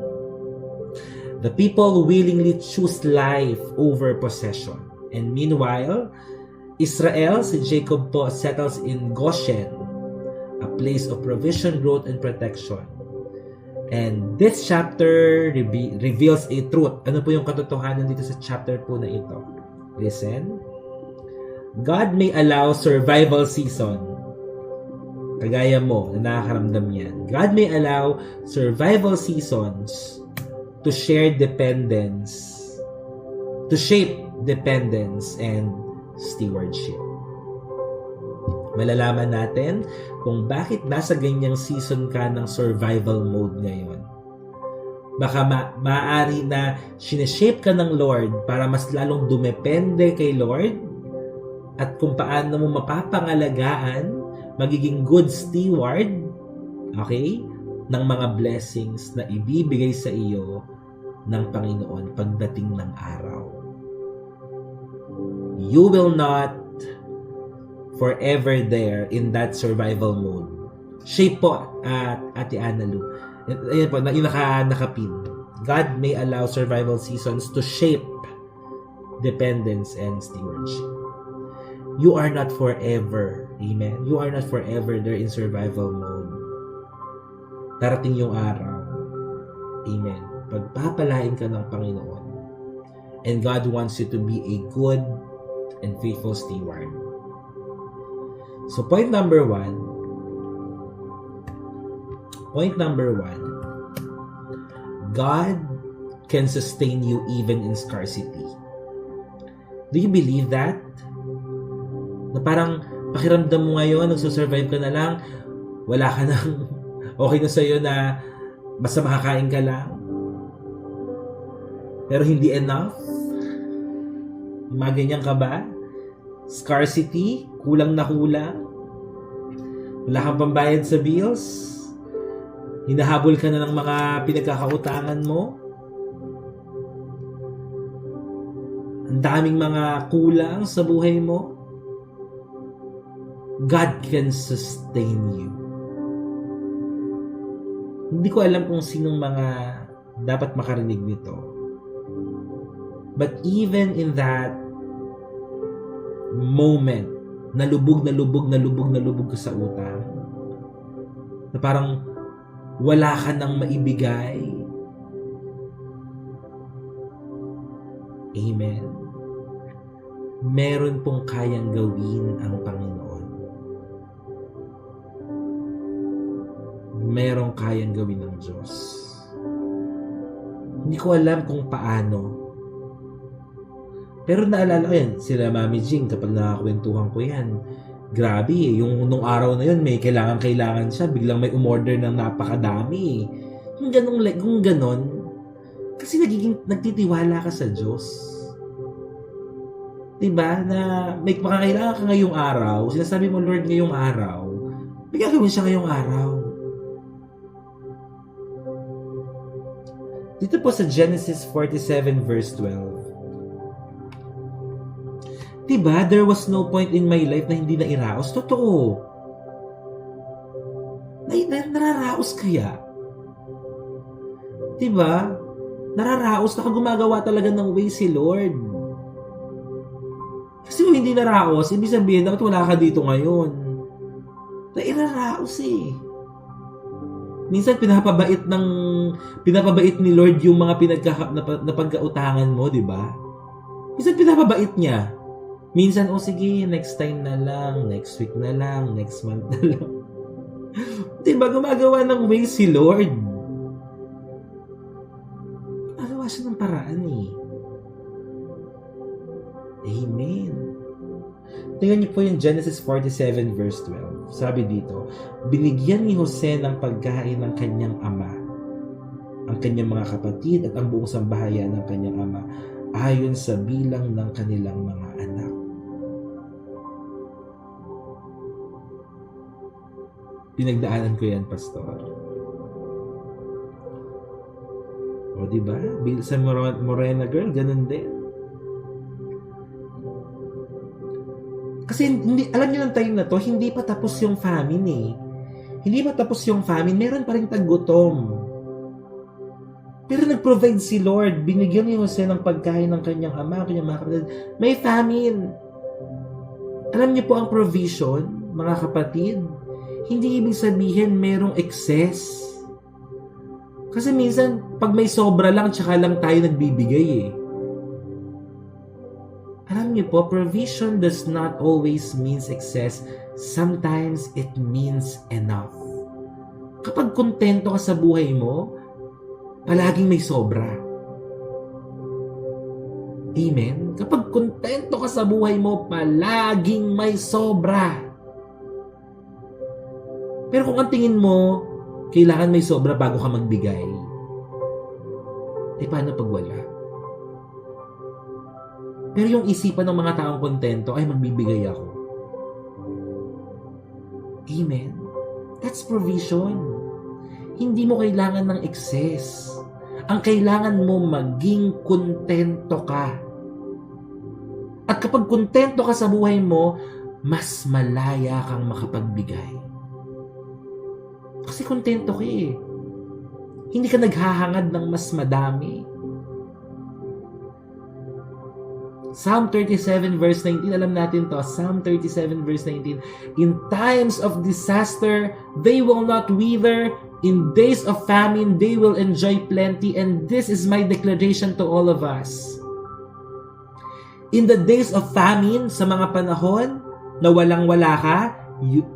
The people willingly choose life over possession. And meanwhile, Israel, si Jacob po, settles in Goshen, a place of provision, growth, and protection. And this chapter reveals a truth. Ano po yung katotohanan dito sa chapter po na ito? Listen. God may allow survival season. Kagaya mo na nakakaramdam yan. God may allow survival seasons to shape dependence and stewardship. Malalaman natin kung bakit nasa ganyang season ka ng survival mode ngayon. Baka maaari na sineshape ka ng Lord para mas lalong dumepende kay Lord at kung paano mo mapapangalagaan, magiging good steward Okay? Ng mga blessings na ibibigay sa iyo ng Panginoon pagdating ng araw. You will not forever there in that survival mode. Shape po at Ate Analu. Ayan po, yung nakapin. God may allow survival seasons to shape dependence and stewardship. You are not forever. Amen? You are not forever there in survival mode. Darating yung araw. Amen. Pagpapalain ka ng Panginoon. And God wants you to be a good and faithful steward. So point number one, God can sustain you even in scarcity. Do you believe that? Na parang pakiramdam mo ngayon, nagsusurvive ka na lang, wala ka nang, okay na sa'yo na basta makakain ka lang. Pero hindi enough? Mga ganyan ka ba? Scarcity? Kulang na kulang? Wala kang pambayad sa bills? Hinahabol ka na ng mga pinagkakautangan mo? Ang daming mga kulang sa buhay mo? God can sustain you. Hindi ko alam kung sinong mga dapat makarinig nito. But even in that moment, na lubog ka sa utang, na parang wala ka nang maibigay. Amen. Meron pong kayang gawin ang Panginoon. Merong kayang gawin ng Diyos. Hindi ko alam kung paano. Pero naalala ko yan, sila Mami Jing, kapag nakakwentuhan ko yan, grabe yung nung araw na yun, may kailangan siya, biglang may umorder ng napakadami. Kung ganon, kasi nagtitiwala ka sa Diyos. Diba? Na may makakailangan ka ngayong araw, sinasabi mo, Lord, ngayong araw, may gagawin siya ngayong araw. Dito po sa Genesis 47 verse 12, diba, there was no point in my life na hindi na iraos. Totoo. Nararaos kaya? Diba? Nararaos na gumagawa talaga ng way si Lord. Kasi kung hindi naraos, ibig sabihin, dapat wala ka dito ngayon. Nairaraos eh. Minsan pinapabait ni Lord yung mga pagkautangan mo, diba? Minsan pinapabait niya. Minsan, sige, next time na lang, next week na lang, next month na lang. Diba, gumagawa ng way si Lord. Gumagawa siya ng paraan eh. Amen. Tingnan niyo po yung Genesis 47 verse 12. Sabi dito, binigyan ni Jose ng pagkain ng kanyang ama, ang kanyang mga kapatid at ang buong sambahayan ng kanyang ama, ayon sa bilang ng kanilang mga anak. Pinagdaanan ko yan, Pastor. O, diba? Sa Morena girl, ganun din. Kasi, alam niyo ng time na to, hindi pa tapos yung famine eh. Hindi pa tapos yung famine, meron pa rin taggutom. Pero nag-provide si Lord. Binigyan ni Jose ng pagkain ng kanyang ama, kanyang mga kapatid. May famine. Alam niyo po ang provision, mga kapatid? Hindi ibig sabihin merong excess. Kasi minsan, pag may sobra lang, tsaka lang tayo nagbibigay eh. Alam niyo po, provision does not always means excess. Sometimes it means enough. Kapag kontento ka sa buhay mo, palaging may sobra. Amen? Kapag kontento ka sa buhay mo, palaging may sobra. Pero kung ang tingin mo, kailangan may sobra bago ka magbigay, paano pag wala? Pero yung isipan ng mga taong kontento, ay magbibigay ako. Amen? That's provision. Hindi mo kailangan ng excess. Ang kailangan mo maging kontento ka. At kapag kontento ka sa buhay mo, mas malaya kang makapagbigay. Kasi kontento ka eh. Hindi ka naghahangad ng mas madami. Psalm 37 verse 19, alam natin to. Psalm 37 verse 19, in times of disaster, they will not wither. In days of famine, they will enjoy plenty. And this is my declaration to all of us. In the days of famine, sa mga panahon na walang-wala ka,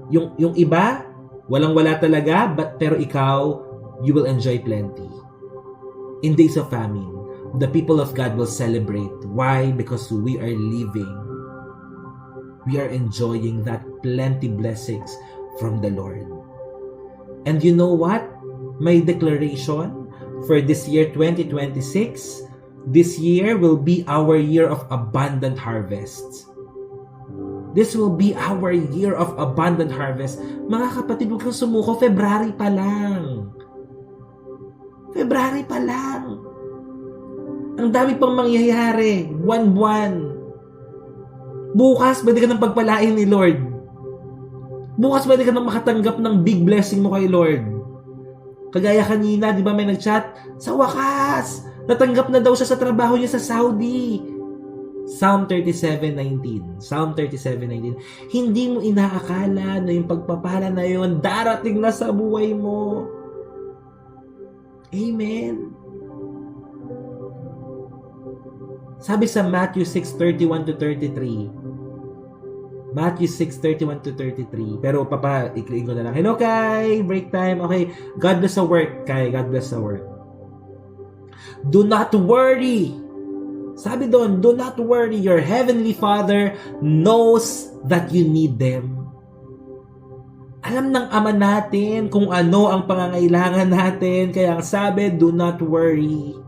yung iba, walang-wala talaga, pero ikaw, you will enjoy plenty. In days of famine, the people of God will celebrate. Why? Because we are living. We are enjoying that plenty blessings from the Lord. And you know what? My declaration for this year 2026, this year will be our year of abundant harvests. This will be our year of abundant harvest. Mga kapatid, huwag kang sumuko. February pa lang. February pa lang. Ang dami pang mangyayari. Buwan-buwan. Bukas, pwede ka nang pagpalain ni Lord. Bukas, pwede ka nang makatanggap ng big blessing mo kay Lord. Kagaya kanina, di ba may nag-chat? Sa wakas, natanggap na daw siya sa trabaho niya sa Saudi. Psalm 37:19. Psalm 37:19. Hindi mo inaakala na yung pagpapala na yun darating na sa buhay mo. Amen. Sabi sa Matthew 6:31-33. Matthew 6:31-33. Pero ikliin ko na lang. Hello, Kai! Break time. Okay. God bless the work, Kai. God bless the work. Do not worry. Sabi doon, do not worry. Your heavenly Father knows that you need them. Alam ng Ama natin kung ano ang pangangailangan natin. Kaya sabi, do not worry.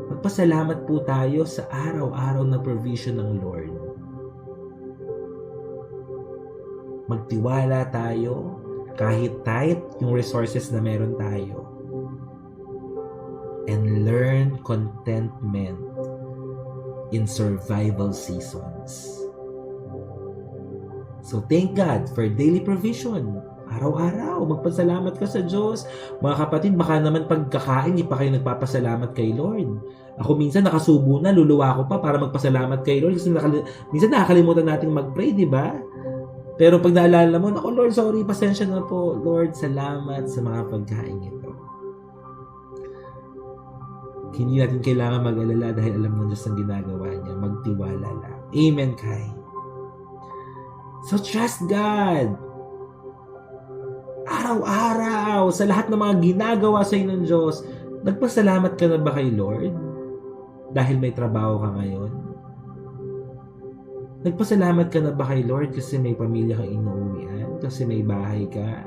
Magpasalamat po tayo sa araw-araw na provision ng Lord. Magtiwala tayo kahit tight yung resources na meron tayo. And learn contentment in survival seasons. So thank God for daily provision. Araw-araw, magpasalamat ka sa Diyos. Mga kapatid, baka naman pagkakain, hindi pa kayo nagpapasalamat kay Lord. Ako minsan nakasubo na, luluwa ko pa para magpasalamat kay Lord. Kasi minsan nakakalimutan nating mag-pray, di ba? Pero pag naalala mo, naku Lord, sorry, pasensya na po. Lord, salamat sa mga pagkain ito. Hindi natin kailangan mag-alala dahil alam ng Diyos ang ginagawa niya. Magtiwala lang. Amen, Kai. So, trust God. Araw-araw, sa lahat ng mga ginagawa sa inyo ng Diyos, nagpasalamat ka na ba kay Lord? Dahil may trabaho ka ngayon? Nagpasalamat ka na ba kay Lord kasi may pamilya kang inuuwian? Kasi may bahay ka?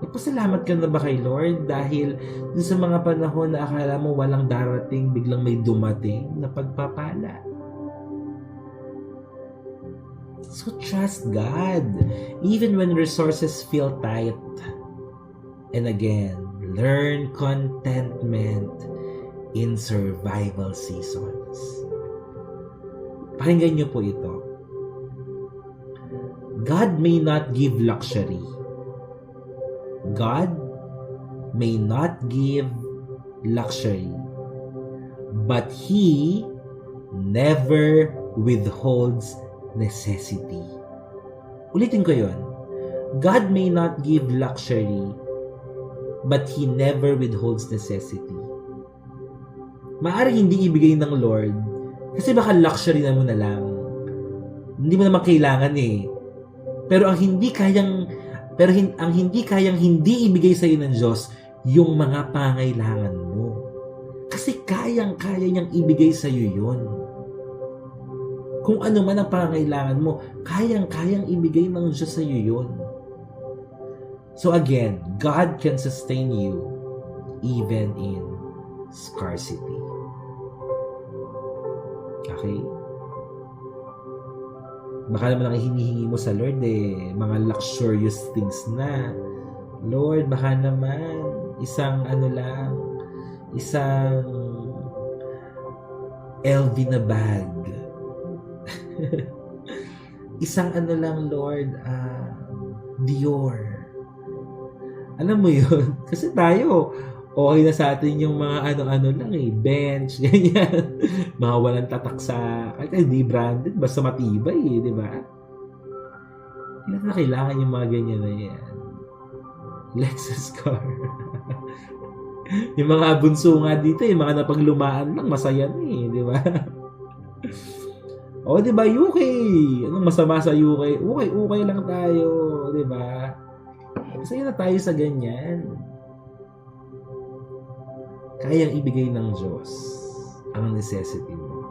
Nagpasalamat ka na ba kay Lord dahil sa mga panahon na akala mo walang darating, biglang may dumating na pagpapala? So trust God even when resources feel tight. And again, learn contentment in survival seasons. Pakinggan niyo po ito. God may not give luxury. God may not give luxury, but He never withholds necessity. Ulitin ko yun. God may not give luxury, but He never withholds necessity. Maaring hindi ibigay ng Lord kasi baka luxury na mo na lang. Hindi mo naman kailangan eh. Pero ang hindi kayang hindi ibigay sa iyo ng Diyos yung mga pangailangan mo. Kasi kayang-kaya niyang ibigay sa iyo yun. Kung ano man ang pangailangan mo, kayang-kayang ibigay ng Diyos sa iyo yun. So again, God can sustain you even in scarcity. Okay? Baka naman ang hinihingi mo sa Lord mga luxurious things na. Lord, baka naman isang LV na bag. Isang Lord, Dior. Alam mo yun? Kasi tayo, okay na sa atin yung mga Bench, ganyan. Mga walang tatak sa, kahit hindi branded, basta matibay di ba? Hindi na kailangan yung mga ganyan na yan. Lexus car. Yung mga bunso nga dito, yung mga napaglumaan lang, masaya na di ba? O, di ba, UK? Anong masama sa UK? Okay lang tayo, di ba? Masaya na tayo sa ganyan. Kayang ibigay ng Diyos ang necessity mo.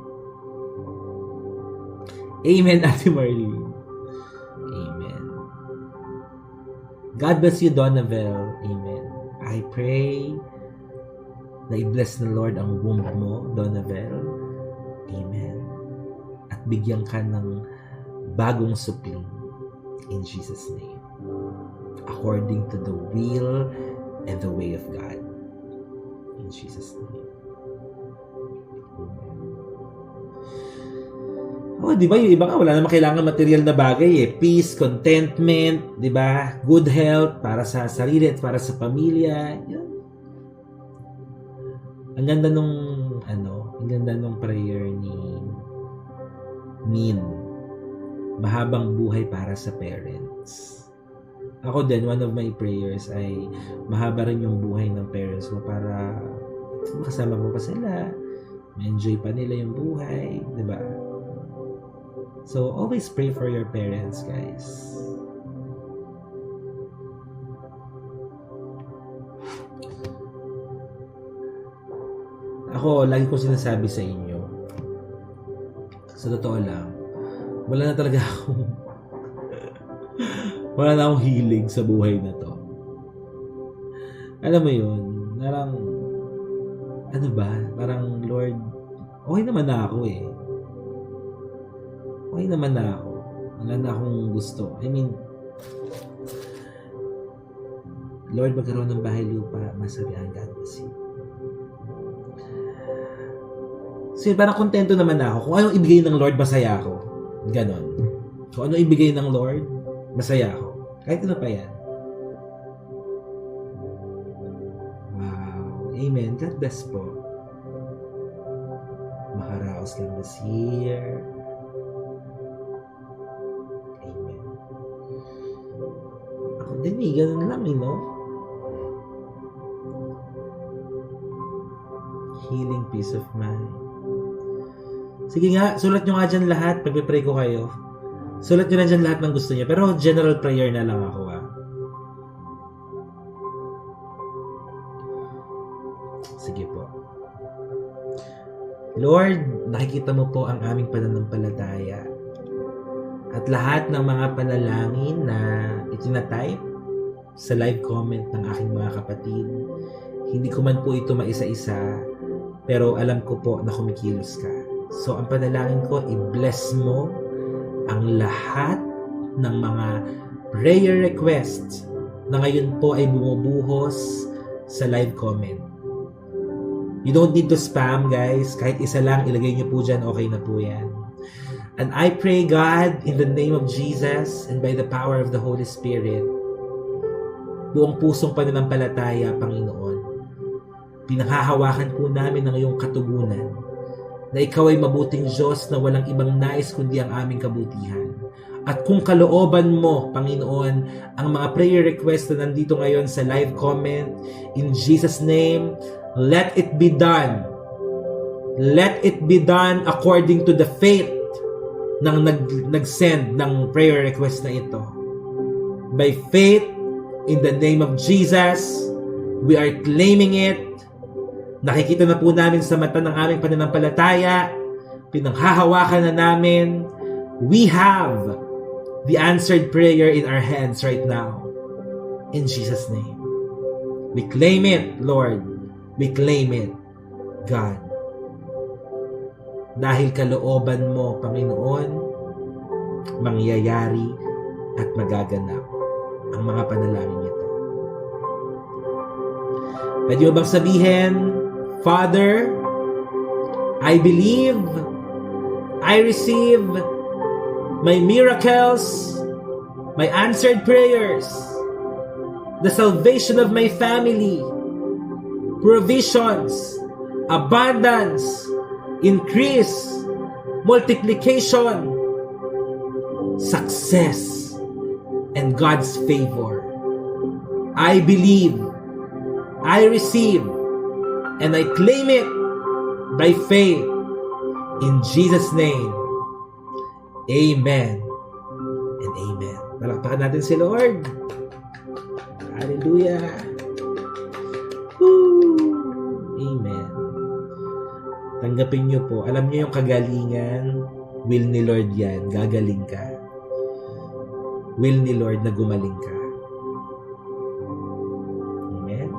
Amen, Ate Marlene. Amen. God bless you, Donavel. Amen. I pray na i-bless ng Lord ang womb mo, Donavel. Amen. At bigyan ka ng bagong supling in Jesus' name. According to the will and the way of God. In Jesus' name. Di ba? Yung iba ka, wala naman kailangan material na bagay Peace, contentment, di ba? Good health para sa sarili at para sa pamilya. Yan. Ang ganda nung prayer ni Min. Mahabang buhay para sa parents. Ako din, one of my prayers ay mahaba rin yung buhay ng parents mo para makasama mo pa sila, ma-enjoy pa nila yung buhay, di ba? So, always pray for your parents, guys. Ako, lagi ko sinasabi sa inyo, sa totoo lang, wala na talaga akong hilig sa buhay na to. Alam mo yun, parang Lord, okay naman na ako Okay naman na ako. Wala na akong gusto. I mean, Lord, magkaroon ng bahay lupa, masabihan, God bless you. So, parang kontento naman na ako. Kung anong ibigay ng Lord, masaya ako. Ganon. Kung anong ibigay ng Lord, masaya ako. Kahit ano pa yan. Wow. Amen. God bless po. Makaraos lang this year. Amen. Ako din ganun lang no? Healing, peace of mind. Sige nga, sulat nyo nga dyan lahat. Pagpipray ko kayo. Sulat nyo na dyan lahat ng gusto nyo. Pero general prayer na lang ako Sige po. Lord, nakikita mo po ang aming pananampalataya. At lahat ng mga panalangin na itinatype sa live comment ng aking mga kapatid, hindi ko man po ito maisa-isa, pero alam ko po na kumikilos ka. So, ang panalangin ko, i-bless mo ang lahat ng mga prayer requests na ngayon po ay bumubuhos sa live comment. You don't need to spam, guys. Kahit isa lang, ilagay nyo po dyan, okay na po yan. And I pray, God, in the name of Jesus and by the power of the Holy Spirit, buong pusong pananampalataya, Panginoon, pinanghahawakan po namin ang iyong katugunan na ikaw ay mabuting Diyos na walang ibang nais kundi ang aming kabutihan. At kung kalooban mo, Panginoon, ang mga prayer requests na nandito ngayon sa live comment, in Jesus' name, let it be done. Let it be done according to the faith ng nag-send ng prayer request na ito. By faith, in the name of Jesus, we are claiming it. Nakikita na po namin sa mata ng aming pananampalataya. Pinanghahawakan na namin. We have the answered prayer in our hands right now. In Jesus' name. We claim it, Lord. We claim it, God. Dahil kalooban mo, Panginoon, mangyayari at magaganap ang mga panalangin ito. Pwede mo bang sabihin, Father, I believe, I receive my miracles, my answered prayers, the salvation of my family, provisions, abundance, increase, multiplication, success, and God's favor. I believe, I receive, and I claim it by faith in Jesus' name. Amen and amen. Palakpakan natin si Lord. Hallelujah. Woo! Amen. Tanggapin niyo po. Alam niyo yung kagalingan, will ni Lord yan. Gagaling ka. Will ni Lord na gumaling ka. Amen.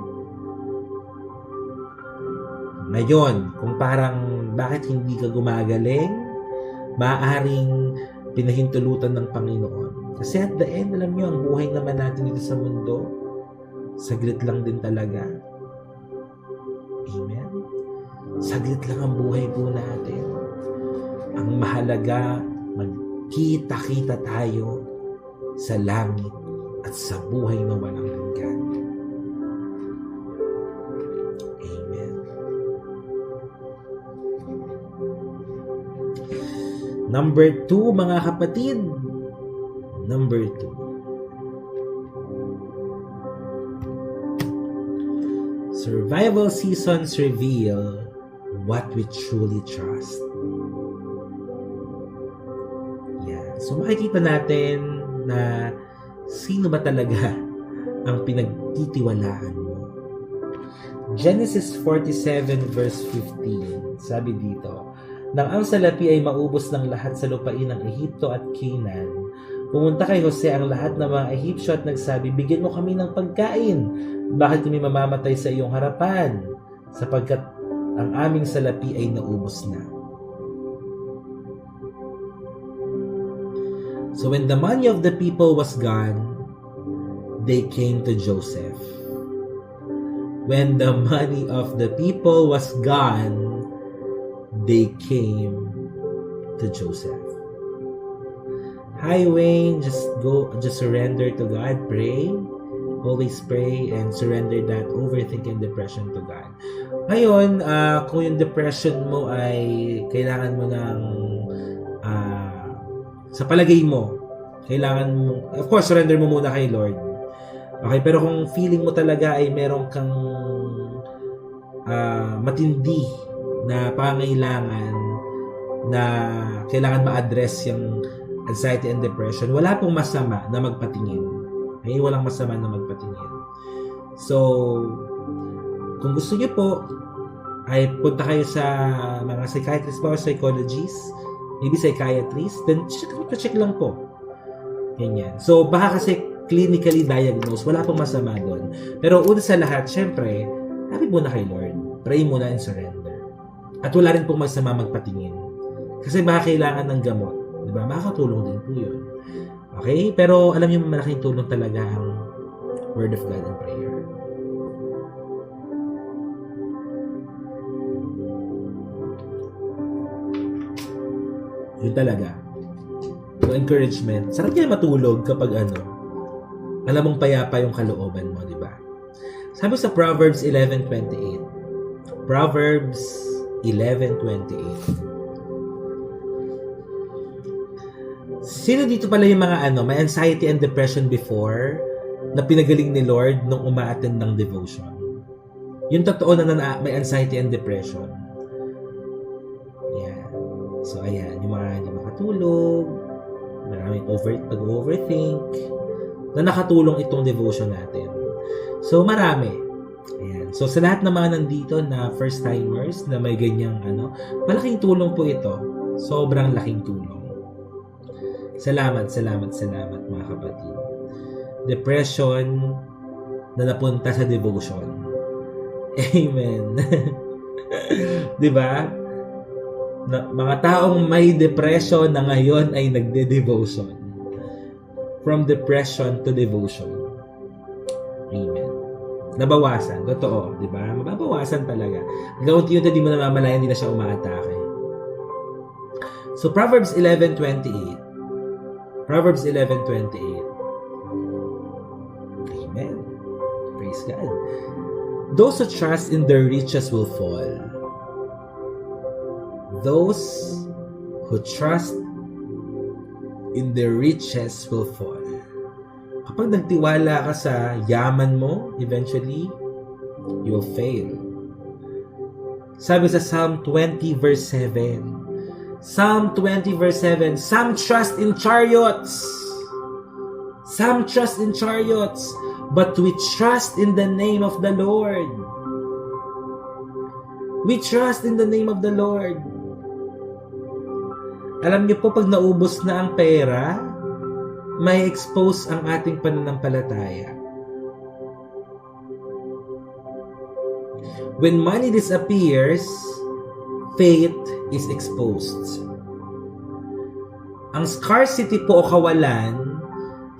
Ngayon, kung parang bakit hindi ka gumagaling, maaaring pinahintulutan ng Panginoon. Kasi at the end, alam niyo, ang buhay naman natin dito sa mundo, saglit lang din talaga. Amen. Saglit lang ang buhay po natin. Ang mahalaga, magkita-kita tayo sa langit at sa buhay na walang hanggan. Amen. Number 2, mga kapatid. Number 2. Survival seasons reveal what we truly trust. Yeah. So makikita natin na sino ba talaga ang pinagtitiwalaan mo. Genesis 47 verse 15, sabi dito, nang ang salapi ay maubos ng lahat sa lupain ng Ehipto at Canaan, pumunta kay Jose ang lahat ng mga Ehipsyo at nagsabi, bigyan mo kami ng pagkain. Bakit kami mamamatay sa iyong harapan? Sapagkat ang aming salapi ay naubos na. So when the money of the people was gone, they came to Joseph. When the money of the people was gone, they came to Joseph. Hi Wayne, just surrender to God, pray. Always pray and surrender that overthinking depression to God. Ngayon, kung yung depression mo ay kailangan mo ng sa palagay mo, kailangan mo, of course, surrender mo muna kay Lord. Okay, pero kung feeling mo talaga ay meron kang matindi na pangailangan na kailangan ma-address yung anxiety and depression, wala pong masama na magpatingin. Okay? Walang masama na magpatingin. So, kung gusto niyo po, ay punta kayo sa mga psychiatrist ba o psychologists, maybe psychiatrist, then check lang po. Ganyan. So, baka kasi clinically diagnosed, wala pong masama doon. Pero una sa lahat, syempre, lapit muna kay Lord. Pray muna and surrender. At wala rin pong masama magpatingin. Kasi baka kailangan ng gamot. Diba? Makakatulong din po yun. Okay? Pero alam niyo, malaking tulong talaga ang Word of God and prayer. Yun talaga. So, encouragement. Sarap niya matulog kapag alam mong payapa yung kalooban mo, di ba? Sabi sa Proverbs 11:28. Proverbs 11:28. Sino dito pala yung mga may anxiety and depression before na pinagaling ni Lord nung uma-attend ng devotion? Yung totoo na may anxiety and depression. Yan. So, ayan. Yung mga hindi makatulog, maraming pag-overthink, na nakatulong itong devotion natin. So, marami. Ayan. So, sa lahat ng mga nandito na first-timers na may ganyang malaking tulong po ito. Sobrang laking tulong. Salamat mga kapatid. Depression na napunta sa devotion. Amen. 'Di ba? Na, mga taong may depression na ngayon ay nagde-devotion. From depression to devotion. Amen. Nabawasan. Totoo, di ba? Mababawasan talaga. Hanggang unti-unti di mo namamalayan, hindi na siya umaatake. So, Proverbs 11:28. Proverbs 11:28. Amen. Praise God. Those who trust in their riches will fall. Those who trust in their riches will fall. Kapag nagtiwala ka sa yaman mo, eventually, you'll fail. Sabi sa Psalm 20 verse 7. Psalm 20 verse 7. Some trust in chariots. Some trust in chariots. But we trust in the name of the Lord. We trust in the name of the Lord. Alam niyo po, pag naubos na ang pera, may expose ang ating pananampalataya. When money disappears, faith is exposed. Ang scarcity po o kawalan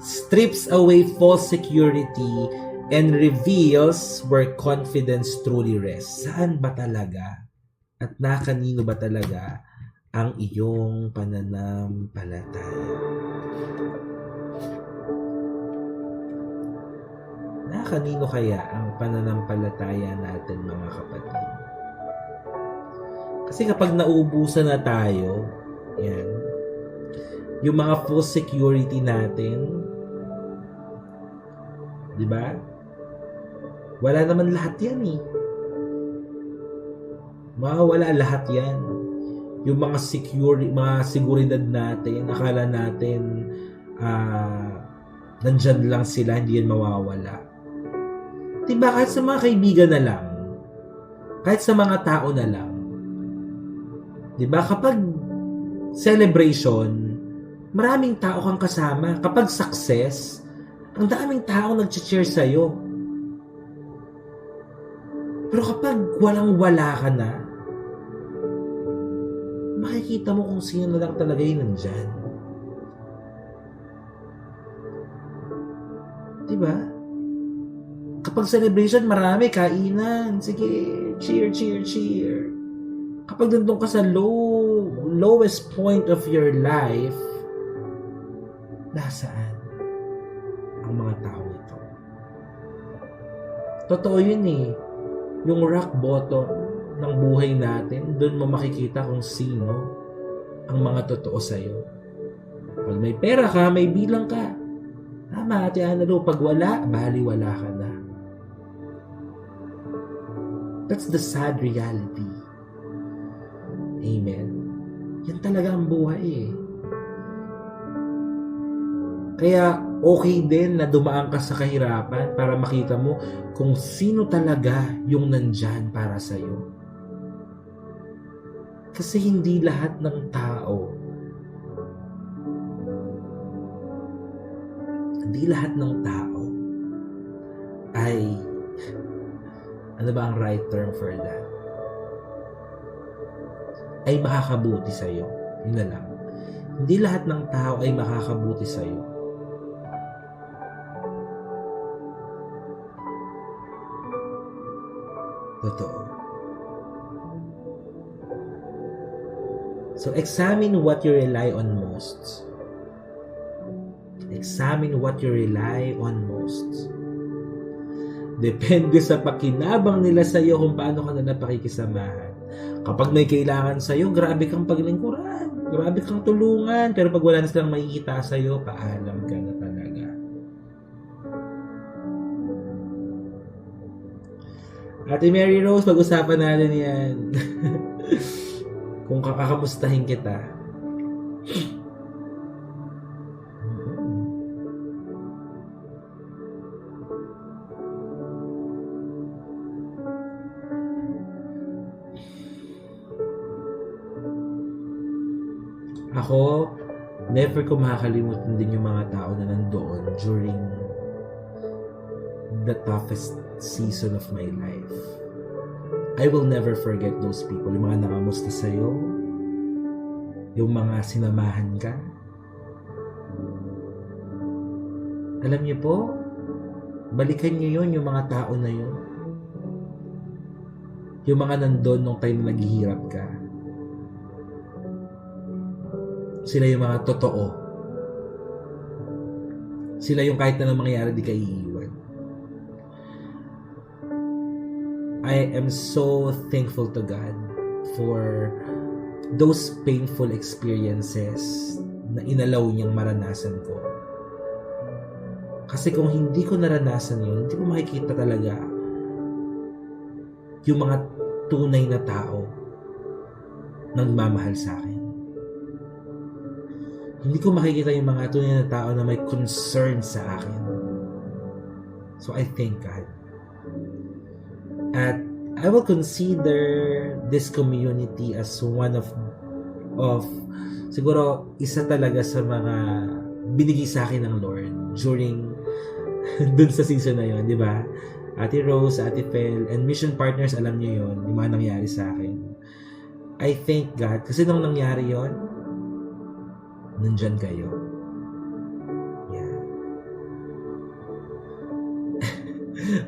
strips away false security and reveals where confidence truly rests. Saan ba talaga at nakanino ba talaga ang iyong pananampalataya? Nakanino kaya ang pananampalataya natin, mga kapatid? Kasi kapag naubusan na tayo, yan, yung mga false security natin, di ba? Wala naman lahat yan eh. Mawawala lahat yan. Yung mga seguridad natin, akala natin nandyan lang sila, hindi yan mawawala. Diba? Kahit sa mga kaibigan na lang, kahit sa mga tao na lang, diba? Kapag celebration, maraming tao kang kasama. Kapag success, ang daming tao nag-cheer sa'yo. Pero kapag walang-wala ka na, makikita mo kung sino na lang talaga yung nandyan. Diba? Kapag celebration, marami, kainan. Sige, cheer, cheer, cheer. Kapag nandun ka sa lowest point of your life, nasaan ang mga tao ito? Totoo yun eh. Yung rock bottom ng buhay natin, doon mo makikita kung sino ang mga totoo sa'yo. Pag may pera ka, may bilang ka. Tama, Ate Annalou, pag wala, baliwala ka na. That's the sad reality. Amen. Yan talaga ang buhay eh. Kaya okay din na dumaan ka sa kahirapan para makita mo kung sino talaga yung nandyan para sa'yo. Kasi hindi lahat ng tao ay, ano ba ang right term for that? Ay makakabuti sa'yo. Yun na lang. Hindi lahat ng tao ay makakabuti sa'yo. Totoo. So, examine what you rely on most. Examine what you rely on most. Depende sa pakinabang nila sa iyo kung paano ka nila pakikisamahan. Kapag may kailangan sa iyo, grabe kang paglingkuran. Grabe kang tulungan. Pero pag wala na silang makikita sa iyo, paalam ka na talaga. Ate Mary Rose, pag-usapan natin yan. Kung kakakamustahin kita. Ako, never ko makakalimutan din yung mga tao na nandoon during the toughest season of my life. I will never forget those people. Yung mga nakamusta sa'yo, yung mga sinamahan ka. Alam niyo po, balikan niyo yun, yung mga tao na yun. Yung mga nandun nung time na naghihirap ka. Sila yung mga totoo. Sila yung kahit na mangyayari di ka iiwan. I am so thankful to God for those painful experiences na inalaw niyang maranasan ko. Kasi kung hindi ko naranasan yun, hindi ko makikita talaga yung mga tunay na tao na nagmamahal sa akin. Hindi ko makikita yung mga tunay na tao na may concern sa akin. So I thank God. At I will consider this community as one of siguro isa talaga sa mga binigay sa akin ng Lord during dun sa season na yun, di ba? Ate Rose, Ate Fel, and mission partners, alam niyo yun, yung mga nangyari sa akin. I thank God kasi nung nangyari yun, nandyan kayo. Yeah.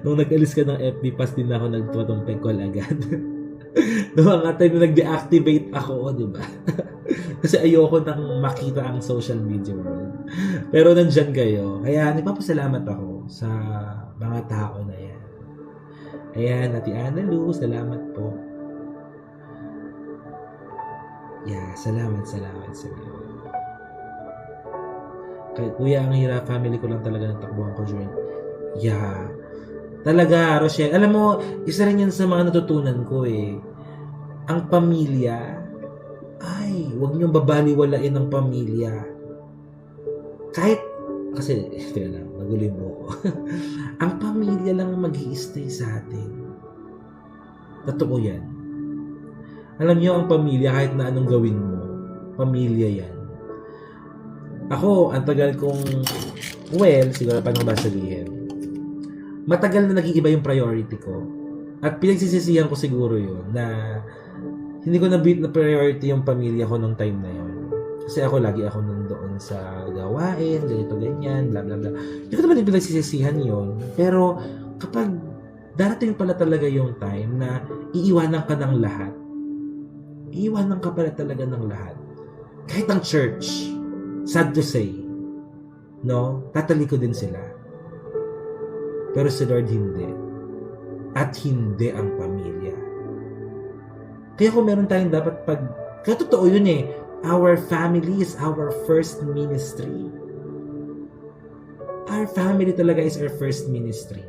Nung nag-alis ka ng FB Pass, din ako nagtuwatong call agad. Noong mga time na nag-deactivate ako, di ba? Kasi ayoko nang makita ang social media world. Pero nandyan kayo. Kaya nagpapasalamat ako sa mga tao na yan. Ayan, Ate Ana Lu, salamat po. Yeah, salamat sa iyo. Kay Kuya, ang hirap, family ko lang talaga natakbuhan ko during. Yeah. Talaga, Rochelle. Alam mo, isa rin yan sa mga natutunan ko eh. Ang pamilya, ay, huwag niyong babaliwalain ang pamilya. Kahit, kasi, ito lang, naguloy mo ako. Ang pamilya lang mag-i-stay sa atin. Totoo yan. Alam niyo, ang pamilya, kahit na anong gawin mo, pamilya yan. Ako, ang tagal kong, well, siguro paano ba sabihin? Matagal na nag-iiba yung priority ko. At pinagsisisihan ko siguro yun na hindi ko na-beat na priority yung pamilya ko nung time na yun. Kasi ako, lagi ako nandoon sa gawain, ganito, ganyan, bla bla bla. Hindi ko naman yung pinagsisisihan yun. Pero kapag darating pala talaga yung time na iiwanan ka ng lahat, iiwanan ka pala talaga ng lahat. Kahit ang church, sad to say, no? Tatalikod din sila. Pero si Lord hindi. At hindi ang pamilya. Kaya kung meron tayong dapat kaya totoo yun eh. Our family is our first ministry. Our family talaga is our first ministry.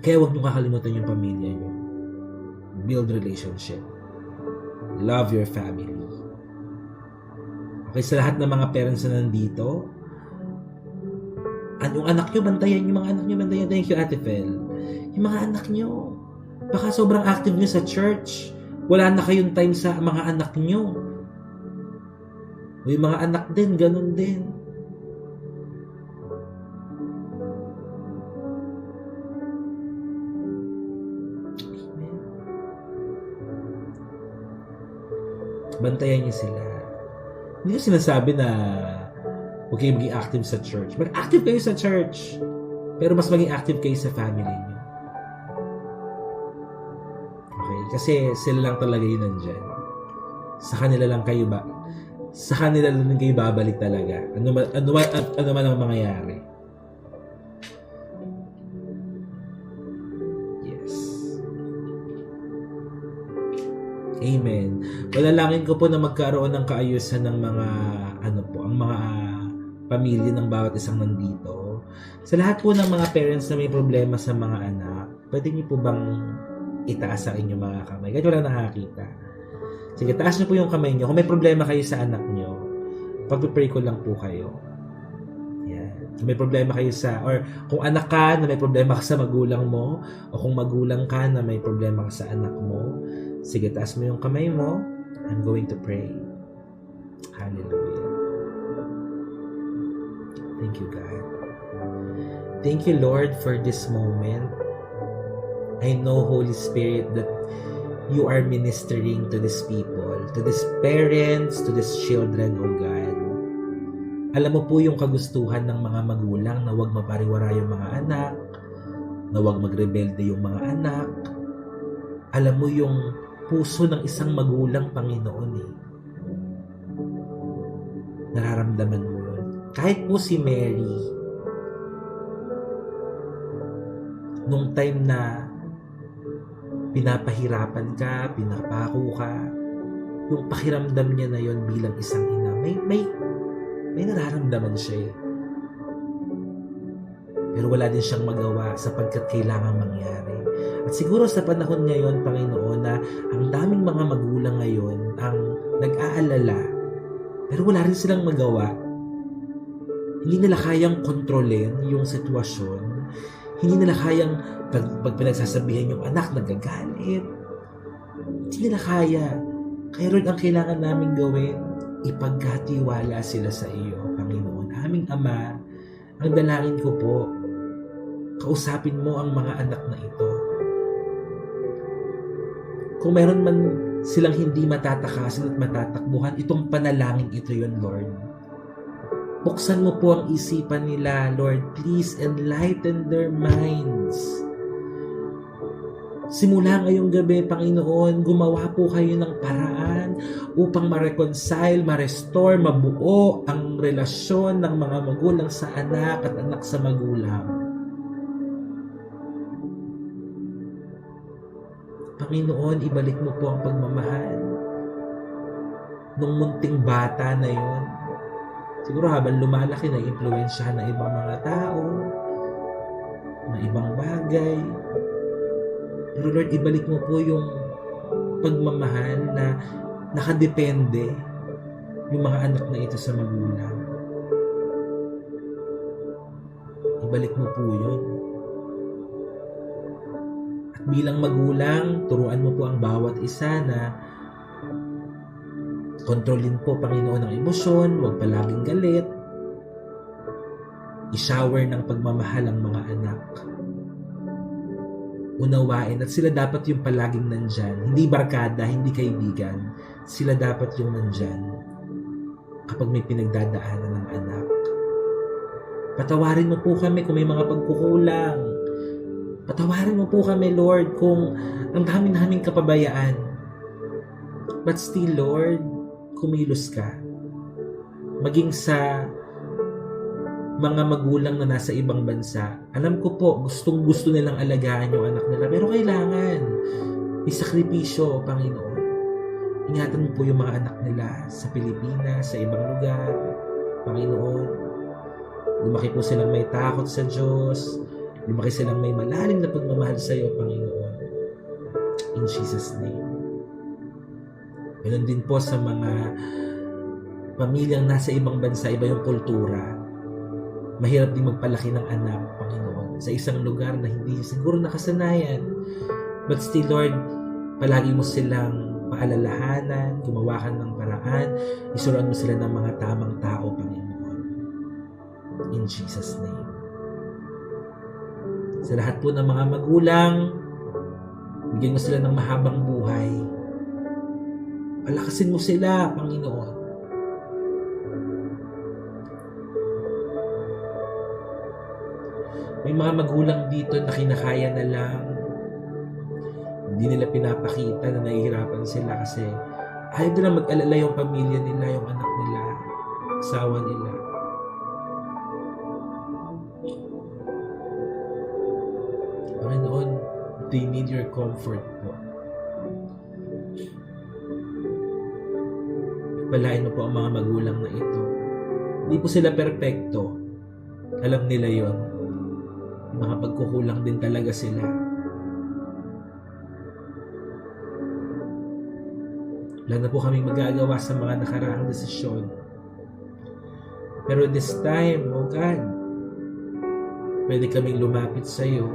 Kaya huwag niyo kakalimutan yung pamilya niyo. Build relationship. Love your family. Okay, sa lahat ng mga parents na nandito, yung anak nyo, bantayan yung mga anak nyo, bantayan. Thank you, Ate Fel. Yung mga anak nyo, baka sobrang active nyo sa church. Wala na kayong time sa mga anak nyo. O yung mga anak din, ganun din. Amen. Bantayan nyo sila. Hindi ko sinasabi na huwag kayo maging active sa church. Mag-active kayo sa church. Pero mas maging active kayo sa family niyo. Okay? Kasi sila lang talaga yun nandyan. Sa kanila lang kayo babalik talaga. Ano man ang mangyayari. Yes. Amen. Panalangin ko po na magkaroon ng kaayusan ng mga ang mga pamilya ng bawat isang nandito. Sa lahat po ng mga parents na may problema sa mga anak, pwede niyo po bang itaas ang inyong mga kamay? Kahit wala nakakita. Sige, taas niyo po yung kamay niyo. Kung may problema kayo sa anak niyo, pag-pray ko lang po kayo. Yan. Kung may problema kayo or kung anak ka na may problema ka sa magulang mo, o kung magulang ka na may problema ka sa anak mo, sige, taas mo yung kamay mo. I'm going to pray. Hallelujah. Thank you, God. Thank you, Lord, for this moment. I know, Holy Spirit, that you are ministering to these people, to these parents, to these children, O God. Alam mo po yung kagustuhan ng mga magulang na huwag mapariwara yung mga anak, na huwag magrebelde yung mga anak. Alam mo yung puso ng isang magulang, Panginoon eh. Nararamdaman mo yun. Kahit po si Mary, nung time na pinapahirapan ka, pinapako ka, yung pakiramdam niya na yon bilang isang ina, may nararamdaman siya eh. Pero wala din siyang magawa sapagkat kailangan mangyari. At siguro sa panahon ngayon, Panginoon, na ang daming mga magulang ngayon ang nag-aalala, pero wala rin silang magawa. Hindi nila kayang kontrolin yung sitwasyon. Hindi nila kayang, pag pinagsasabihan yung anak, nagagalit. Hindi nila kaya. Kaya Lord, ang kailangan namin gawin, ipagkatiwala sila sa iyo, Panginoon. Aming Ama, ang dalangin ko po, kausapin mo ang mga anak na ito. Kung meron man silang hindi matatakasan at matatakbuhan, itong panalangin ito yun, Lord. Buksan mo po ang isipan nila, Lord. Please enlighten their minds. Simula ngayong gabi, Panginoon, gumawa po kayo ng paraan upang ma-reconcile, ma-restore, mabuo ang relasyon ng mga magulang sa anak at anak sa magulang. Panginoon, ibalik mo po ang pagmamahal nung munting bata na yun. Siguro habang lumalaki, na-influensyahan ng ibang mga tao, ng ibang bagay. Pero Lord, ibalik mo po yung pagmamahal na nakadepende yung mga anak na ito sa magulang. Ibalik mo po yun. At bilang magulang, turuan mo po ang bawat isa na kontrolin po, Panginoon, ang emosyon, huwag palaging galit. I-shower ng pagmamahal ang mga anak. Unawain at sila dapat yung palaging nandyan. Hindi barkada, hindi kaibigan. Sila dapat yung nandyan kapag may pinagdadaanan ng anak. Patawarin mo po kami kung may mga pagkukulang. Patawarin mo po kami, Lord, kung ang dami naming kapabayaan. But still, Lord, kumilos ka. Maging sa mga magulang na nasa ibang bansa. Alam ko po, gustong-gusto nilang alagaan yung anak nila. Pero kailangan. May sakripisyo, Panginoon. Ingatan mo po yung mga anak nila sa Pilipinas, sa ibang lugar. Panginoon, lumaki po silang may takot sa Diyos. Lumaki silang may malalim na pagmamahal sa iyo, Panginoon. In Jesus' name. Ganun din po sa mga pamilyang nasa ibang bansa, iba yung kultura. Mahirap din magpalaki ng anak, Panginoon, sa isang lugar na hindi siguro nakasanayan. But still, Lord, palagi mo silang paalalahanan, gumawa ka ng paraan, isuruan mo sila ng mga tamang tao, Panginoon. In Jesus' name. Sa lahat po ng mga magulang, bigyan mo sila ng mahabang buhay. Palakasin mo sila, Panginoon. May mga magulang dito na kinakaya na lang. Hindi nila pinapakita na nahihirapan sila kasi ayaw nila mag-alala yung pamilya nila, yung anak nila, asawa nila. Panginoon, they need your comfort po. Palain mo po ang mga magulang na ito. Hindi po sila perpekto. Alam nila yon. Mga pagkukulang din talaga sila. Wala na po kaming magagawa sa mga nakaraang desisyon. Pero this time, oh God, pwede kaming lumapit sa iyo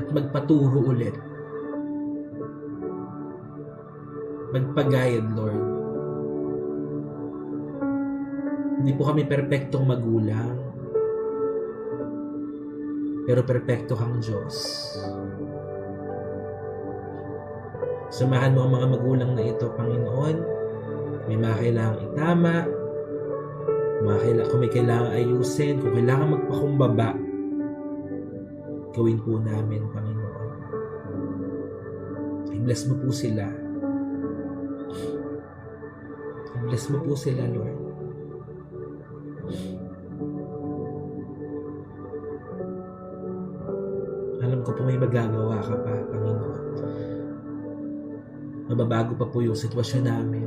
at magpaturo ulit. Magpagayad, Lord. Hindi po kami perpektong magulang. Pero perpekto kang Diyos. Samahan mo ang mga magulang na ito, Panginoon. May mga kailangang itama, kung may kailangang ayusin, kung kailangan magpakumbaba, gawin po namin, Panginoon. I-bless mo po sila. I-bless mo po sila, Lord. Alam ko po may magagawa ka pa, Panginoon. Mababago pa po yung sitwasyon namin.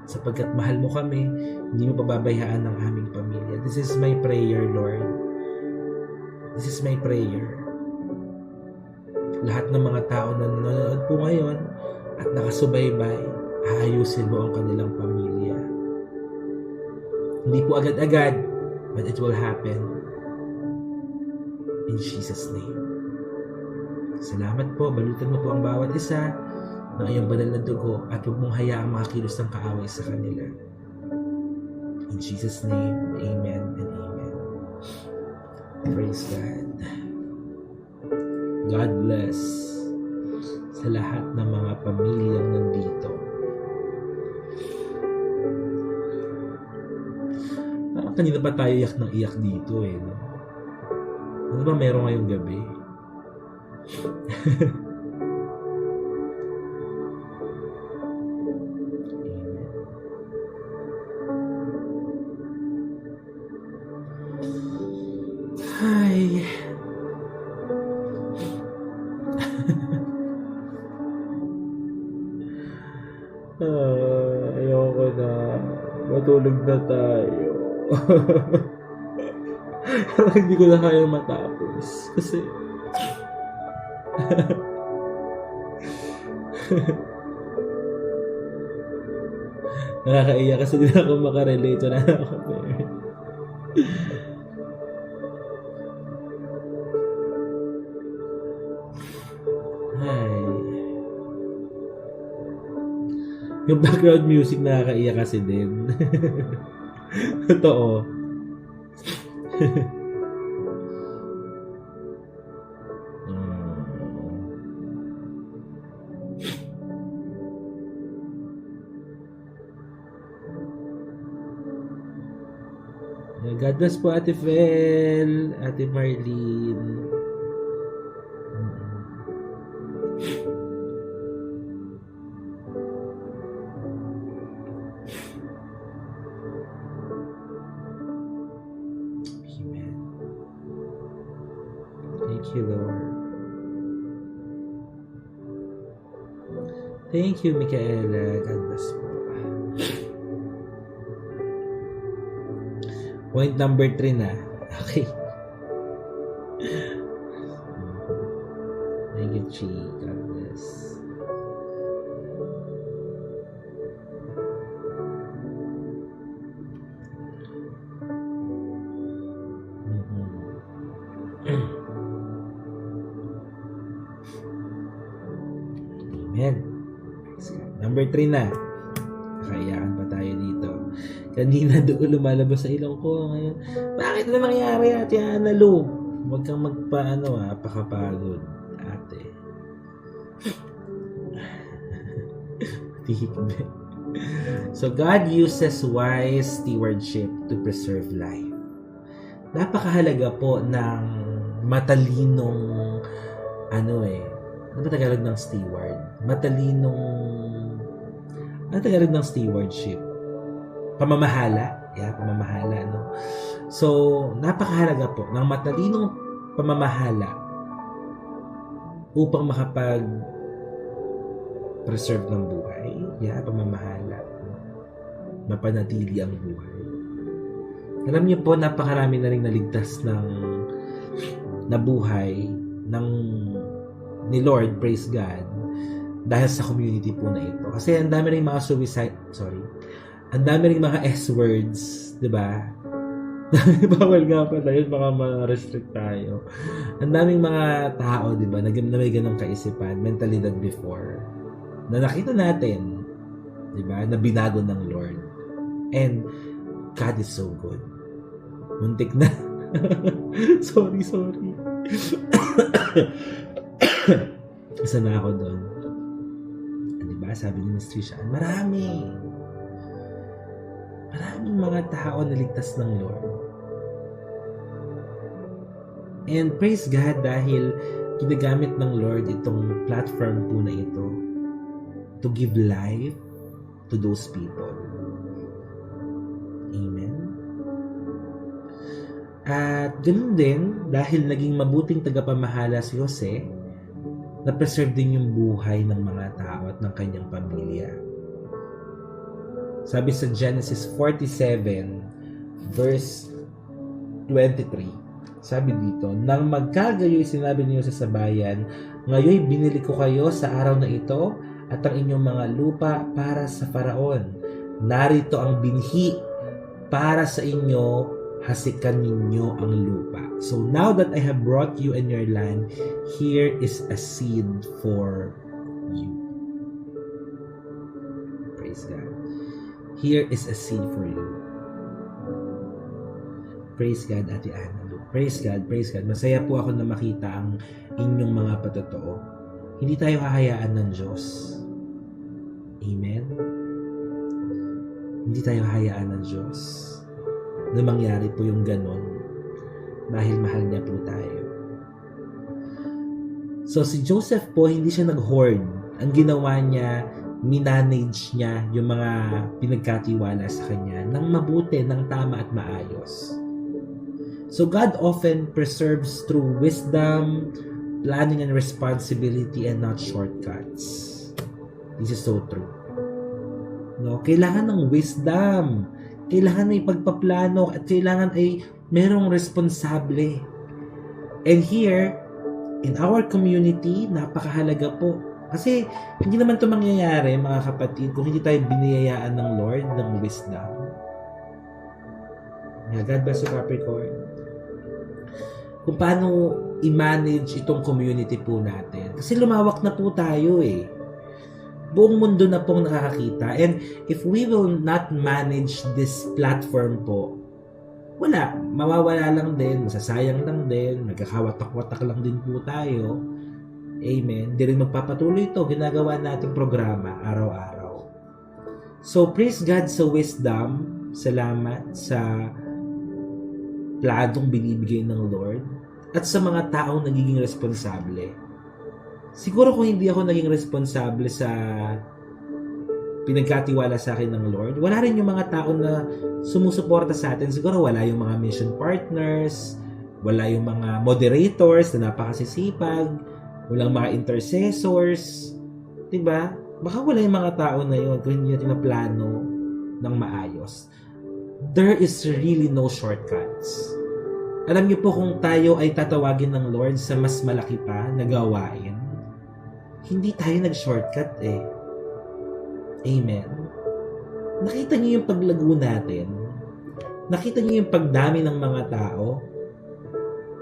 Sapagkat mahal mo kami, hindi mo pababayaan ng aming pamilya. This is my prayer, Lord. This is my prayer. Lahat ng mga tao na nanonood po ngayon at nakasubaybay, aayusin mo ang kanilang pamilya. Hindi po agad-agad, but it will happen. In Jesus' name. Salamat po. Balutan mo po ang bawat isa ng iyong banal na dugo at huwag mong hayaang makakilos ng kaaway sa kanila. In Jesus' name, amen and amen. Praise God. God bless sa lahat ng mga pamilyang nandito. Parang kanina pa tayo iyak ng iyak dito eh. No? Ano ba meron ngayong gabi? Hi. Ayoko na. Matulog na tayo. Hindi ko na kaya matapos. Kasi nakakaiyak kasi hindi ako makarelate. Wala na ako parent. Hi. Yung background music nakakaiyak kasi din. Totoo. God bless po Ate Fel, Ate Marlene. Amen. Thank you, Lord. Thank you, Micaela. God bless po. Point number 3 na. Okay. Thank you, Chi. God bless. Amen. Number 3 na. Kakayakan pa tayo dito. Kanina doon lumalabas sa ilong ko. Ngayon, bakit na nangyari Ate Ana Lu? Huwag kang pakapagod, ate. So, God uses wise stewardship to preserve life. Napakahalaga po ng matalinong ano ba Tagalog ng steward? Ano Tagalog ng stewardship? Pamamahala. Pamamahala, no? So, napakahalaga po ng matalinong pamamahala upang makapag-preserve ng buhay. Pamamahala. No? Mapanatili ang buhay. Alam niyo po, napakarami na rin naligtas na buhay ni Lord, praise God, dahil sa community po na ito. Kasi ang dami rin mga ang dami rin mga S-words, di ba? Bawal nga pala yun, baka ma-restrict tayo. Ang daming mga tao, di ba, na may ganong kaisipan, mentalidad before, na nakita natin, di ba, na binago ng Lord. And God is so good. Muntik na. sorry. Isa na ako doon. ba? Sabi ni Miss Trisha, maraming mga tao na ligtas ng Lord. And praise God dahil ginagamit ng Lord itong platform po na ito to give life to those people. Amen. At ganun din, dahil naging mabuting tagapamahala si Jose, na-preserve din yung buhay ng mga tao at ng kanyang pamilya. Sabi sa Genesis 47, verse 23, sabi dito, nang magkagayo'y sinabi niyo sa bayan, ngayoy binili ko kayo sa araw na ito at ang inyong mga lupa para sa Faraon. Narito ang binhi para sa inyo, hasikan ninyo ang lupa. So now that I have brought you in your land, here is a seed for you. Praise God. Here is a seed for you. Praise God, Ate Ana. Praise God, praise God. Masaya po ako na makita ang inyong mga patotoo. Hindi tayo hahayaan ng Diyos. Amen? Hindi tayo hahayaan ng Diyos na mangyari po yung ganon dahil mahal niya po tayo. So si Joseph po, hindi siya nag-hoard. Ang ginawa niya, minanage niya yung mga pinagkatiwala sa kanya ng mabuti, ng tama at maayos. So God often preserves through wisdom, planning and responsibility, and not shortcuts. This is so true. No, kailangan ng wisdom, kailangan ay pagpaplano, at kailangan ay merong responsable. And here, in our community, napakahalaga po. Kasi hindi naman ito mangyayari, mga kapatid, kung hindi tayo biniyayaan ng Lord ng wisdom. God bless you, Capricorn. Kung paano i-manage itong community po natin. Kasi lumawak na po tayo eh. Buong mundo na pong nakakakita. And if we will not manage this platform po, wala. Mawawala lang din. Masasayang lang din. Magkakawatak-watak lang din po tayo. Amen. Di rin magpapatuloy ito. Ginagawa nating programa araw-araw. So, praise God sa wisdom. Salamat sa planong binibigay ng Lord at sa mga taong nagiging responsable. Siguro kung hindi ako naging responsable sa pinagkatiwala sa akin ng Lord, wala rin yung mga tao na sumusuporta sa atin. Siguro wala yung mga mission partners, wala yung mga moderators na napakasisipag, walang mga intercessors, diba? Baka wala yung mga tao na yun kung hindi natin naplano ng maayos. There is really no shortcuts. Alam niyo po, kung tayo ay tatawagin ng Lord sa mas malaki pa na gawain, hindi tayo nag-shortcut eh. Amen. Nakita niyo yung paglago natin? Nakita niyo yung pagdami ng mga tao?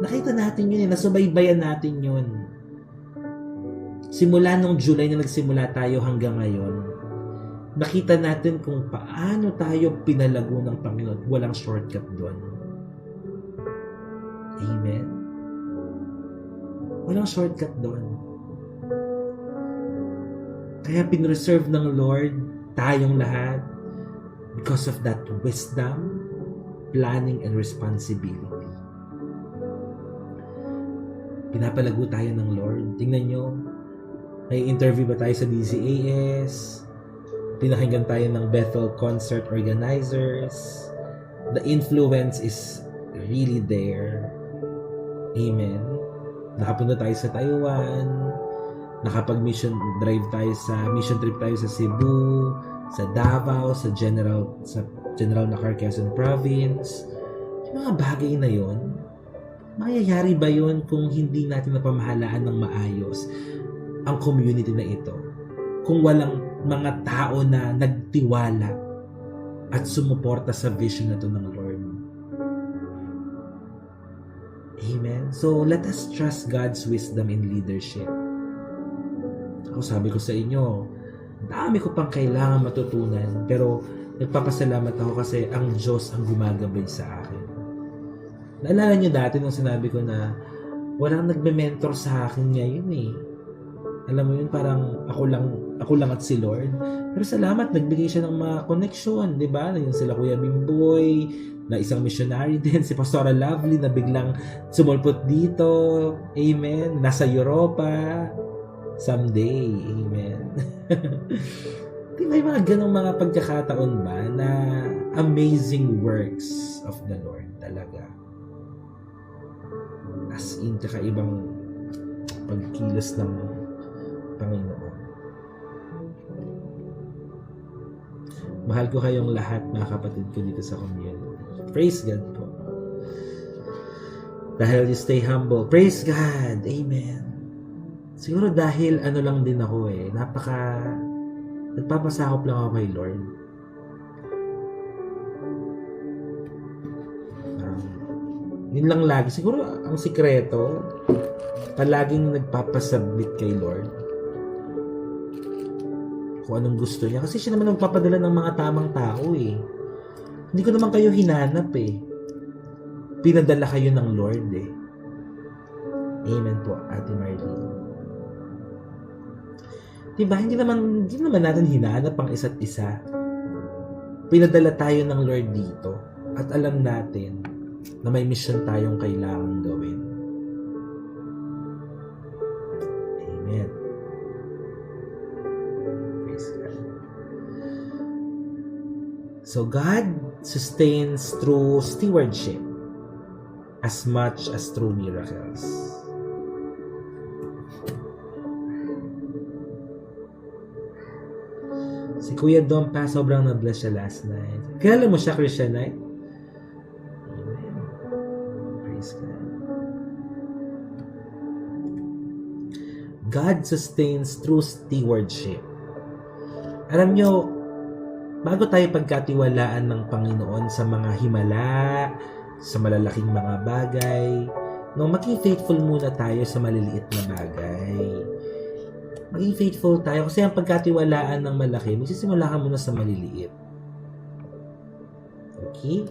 Nakita natin yun eh. Nasubaybayan natin yun. Simula nung July na nagsimula tayo hanggang ngayon, nakita natin kung paano tayo pinalago ng Panginoon. Walang shortcut doon. Amen. Walang shortcut doon. Kaya pinreserve ng Lord tayong lahat because of that wisdom, planning, and responsibility. Pinapalago tayo ng Lord. Tingnan nyo, may interview ba tayo sa DCAS? Pinakinggan tayo ng Bethel concert organizers. The influence is really there. Amen. Nakapunta tayo sa Taiwan. Nakapag-mission drive tayo mission trip tayo sa Cebu, sa Davao, sa General Nakar, Quezon Province. Yung mga bagay na yon, mangyayari ba yon kung hindi natin napamahalaan ng maayos ang community na ito? Kung walang mga tao na nagtiwala at sumuporta sa vision na ito ng Lord. Amen. So, let us trust God's wisdom in leadership. Ako sabi ko sa inyo, dami ko pang kailangan matutunan, pero nagpapasalamat ako kasi ang Diyos ang gumagabay sa akin. Naalala niyo dati nung sinabi ko na walang nagme-mentor sa akin ngayon eh. Alam mo yun, parang ako lang at si Lord. Pero salamat, nagbigay siya ng mga connection, di ba? Yung sila Kuya Bimboy, na isang missionary din, si Pastora Lovely na biglang sumulpot dito. Amen. Nasa Europa. Someday. Amen. Di ba yung mga ganong mga pagkakataon ba na amazing works of the Lord talaga? As in, kakaibang pagkilos ng Panginoon. Mahal ko kayong lahat, mga kapatid ko dito sa community. Praise God po. Dahil you stay humble. Praise God. Amen. Siguro dahil ano lang din ako nagpapasakop lang ako kay Lord. Yun lang lagi. Siguro ang sikreto, palaging nagpapasubmit kay Lord. Kung anong gusto niya. Kasi siya naman nagpapadala ng mga tamang tao eh. Hindi ko naman kayo hinanap eh. Pinadala kayo ng Lord eh. Amen po, Ate Marlene. Diba, hindi naman natin hinanap ang isa't isa. Pinadala tayo ng Lord dito. At alam natin na may mission tayong kailangang gawin. Amen. Praise God. So God sustains through stewardship as much as through miracles. Si Kuya Dom pa, sobrang na-bless siya last night. Kilala mo siya, Christianite? Amen. Praise God. God sustains through stewardship. Alam nyo, bago tayo pagkatiwalaan ng Panginoon sa mga himala, sa malalaking mga bagay, maging faithful muna tayo sa maliliit na bagay. Maging faithful tayo kasi ang pagkatiwalaan ng malaki, magsisimula ka muna sa maliliit. Okay?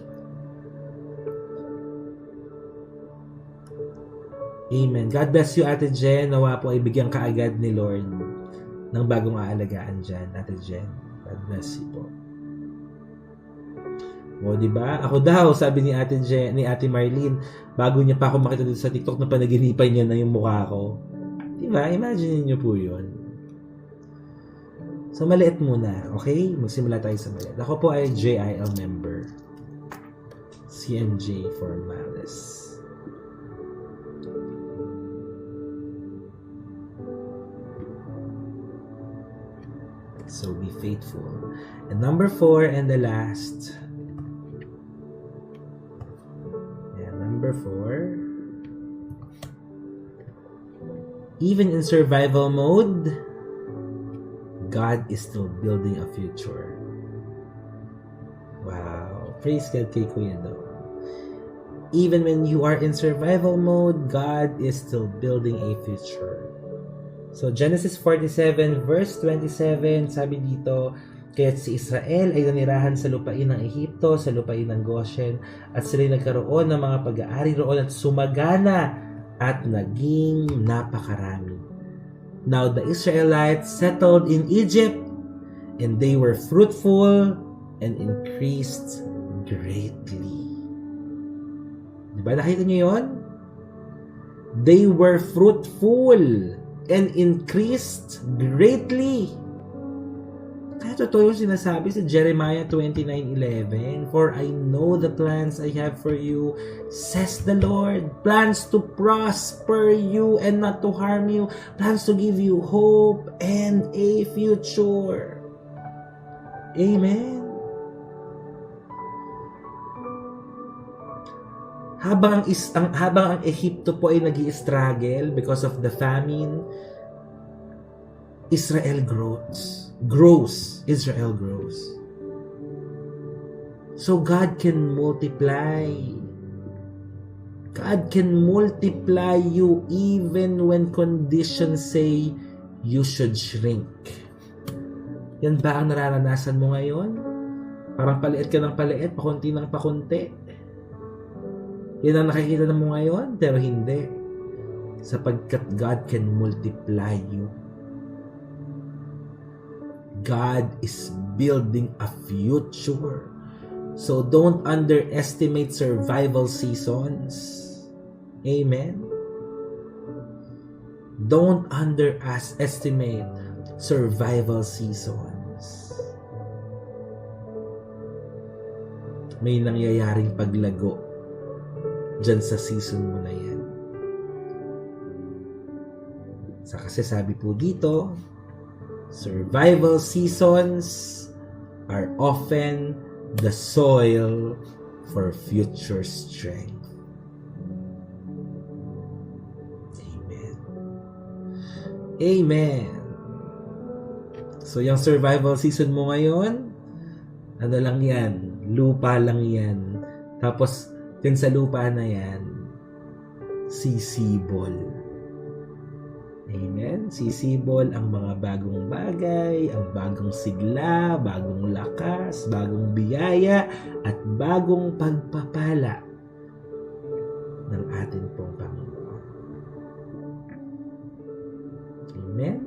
Amen. God bless you, Ate Jen. Nawa po ay bigyan ka agad ni Lord ng bagong aalagaan dyan, Ate Jen. God bless you po. O, diba? Ako daw, sabi ni Ate Marlene, bago niya pa ako makita dito sa TikTok na panaginipan niya na yung mukha ko. Diba? Imagine niyo po yun. So, maliit muna. Okay? Magsimula tayo sa maliit. Ako po ay JIL member. CMJ for Malice. So, be faithful. And number 4 and the last. Number 4. Even in survival mode, God is still building a future. Wow. Praise God kay Kuya Do. Even when you are in survival mode, God is still building a future. So, Genesis 47 verse 27, sabi dito, kaya't si Israel ay nanirahan sa lupain ng Ehipto, sa lupain ng Goshen, at sila'y nagkaroon ng mga pag-aari roon at sumagana at naging napakarami. Now the Israelites settled in Egypt, and they were fruitful and increased greatly. Diba nakita niyo yun? They were fruitful and increased greatly. Kaya totoo yung sinasabi sa Jeremiah 29:11, for I know the plans I have for you, says the Lord, plans to prosper you and not to harm you, plans to give you hope and a future. Amen. Habang ang Ehipto po ay nag-i-struggle because of the famine, Israel grows. Israel grows. So God can multiply. God can multiply you even when conditions say you should shrink. Yan ba ang nararanasan mo ngayon? Parang paliit ka ng paliit, pakunti ng pakunti. Yan ang nakikita mo ngayon, pero hindi. Sapagkat God can multiply you God is building a future. So don't underestimate survival seasons. Amen? Don't underestimate survival seasons. May nangyayaring paglago dyan sa season mo na yan. Kasi sabi po dito, survival seasons are often the soil for future strength. Amen. Amen. So, yung survival season mo ngayon, ano lang yan? Lupa lang yan. Tapos, yun sa lupa na yan, sisibol. Amen? Sisibol ang mga bagong bagay, ang bagong sigla, bagong lakas, bagong biyaya, at bagong pagpapala ng ating pong Panginoon. Amen?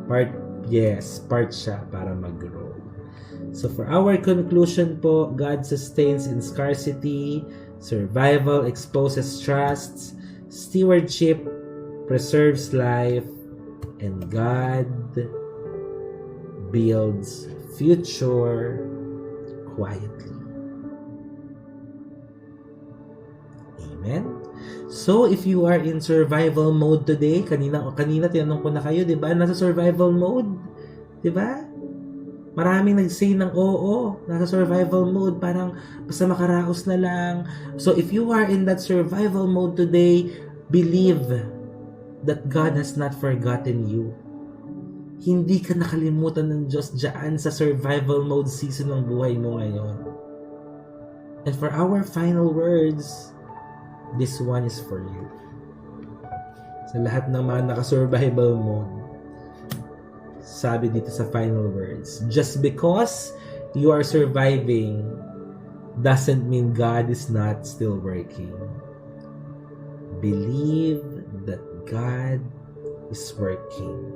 Part siya para mag-grow. So for our conclusion po, God sustains in scarcity, survival exposes trusts, stewardship preserves life, and God builds future quietly. Amen? So, if you are in survival mode today, kanina tinanong ko na kayo, di ba? Nasa survival mode. Di ba? Maraming nag-say ng oo, nasa survival mode, parang basta makaraos na lang. So, if you are in that survival mode today, believe that God has not forgotten you. Hindi ka nakalimutan ng Diyos dyan sa survival mode season ng buhay mo ngayon. And for our final words, this one is for you. Sa lahat ng mga naka-survival mode, sabi dito sa final words, just because you are surviving doesn't mean God is not still working. Believe that God is working.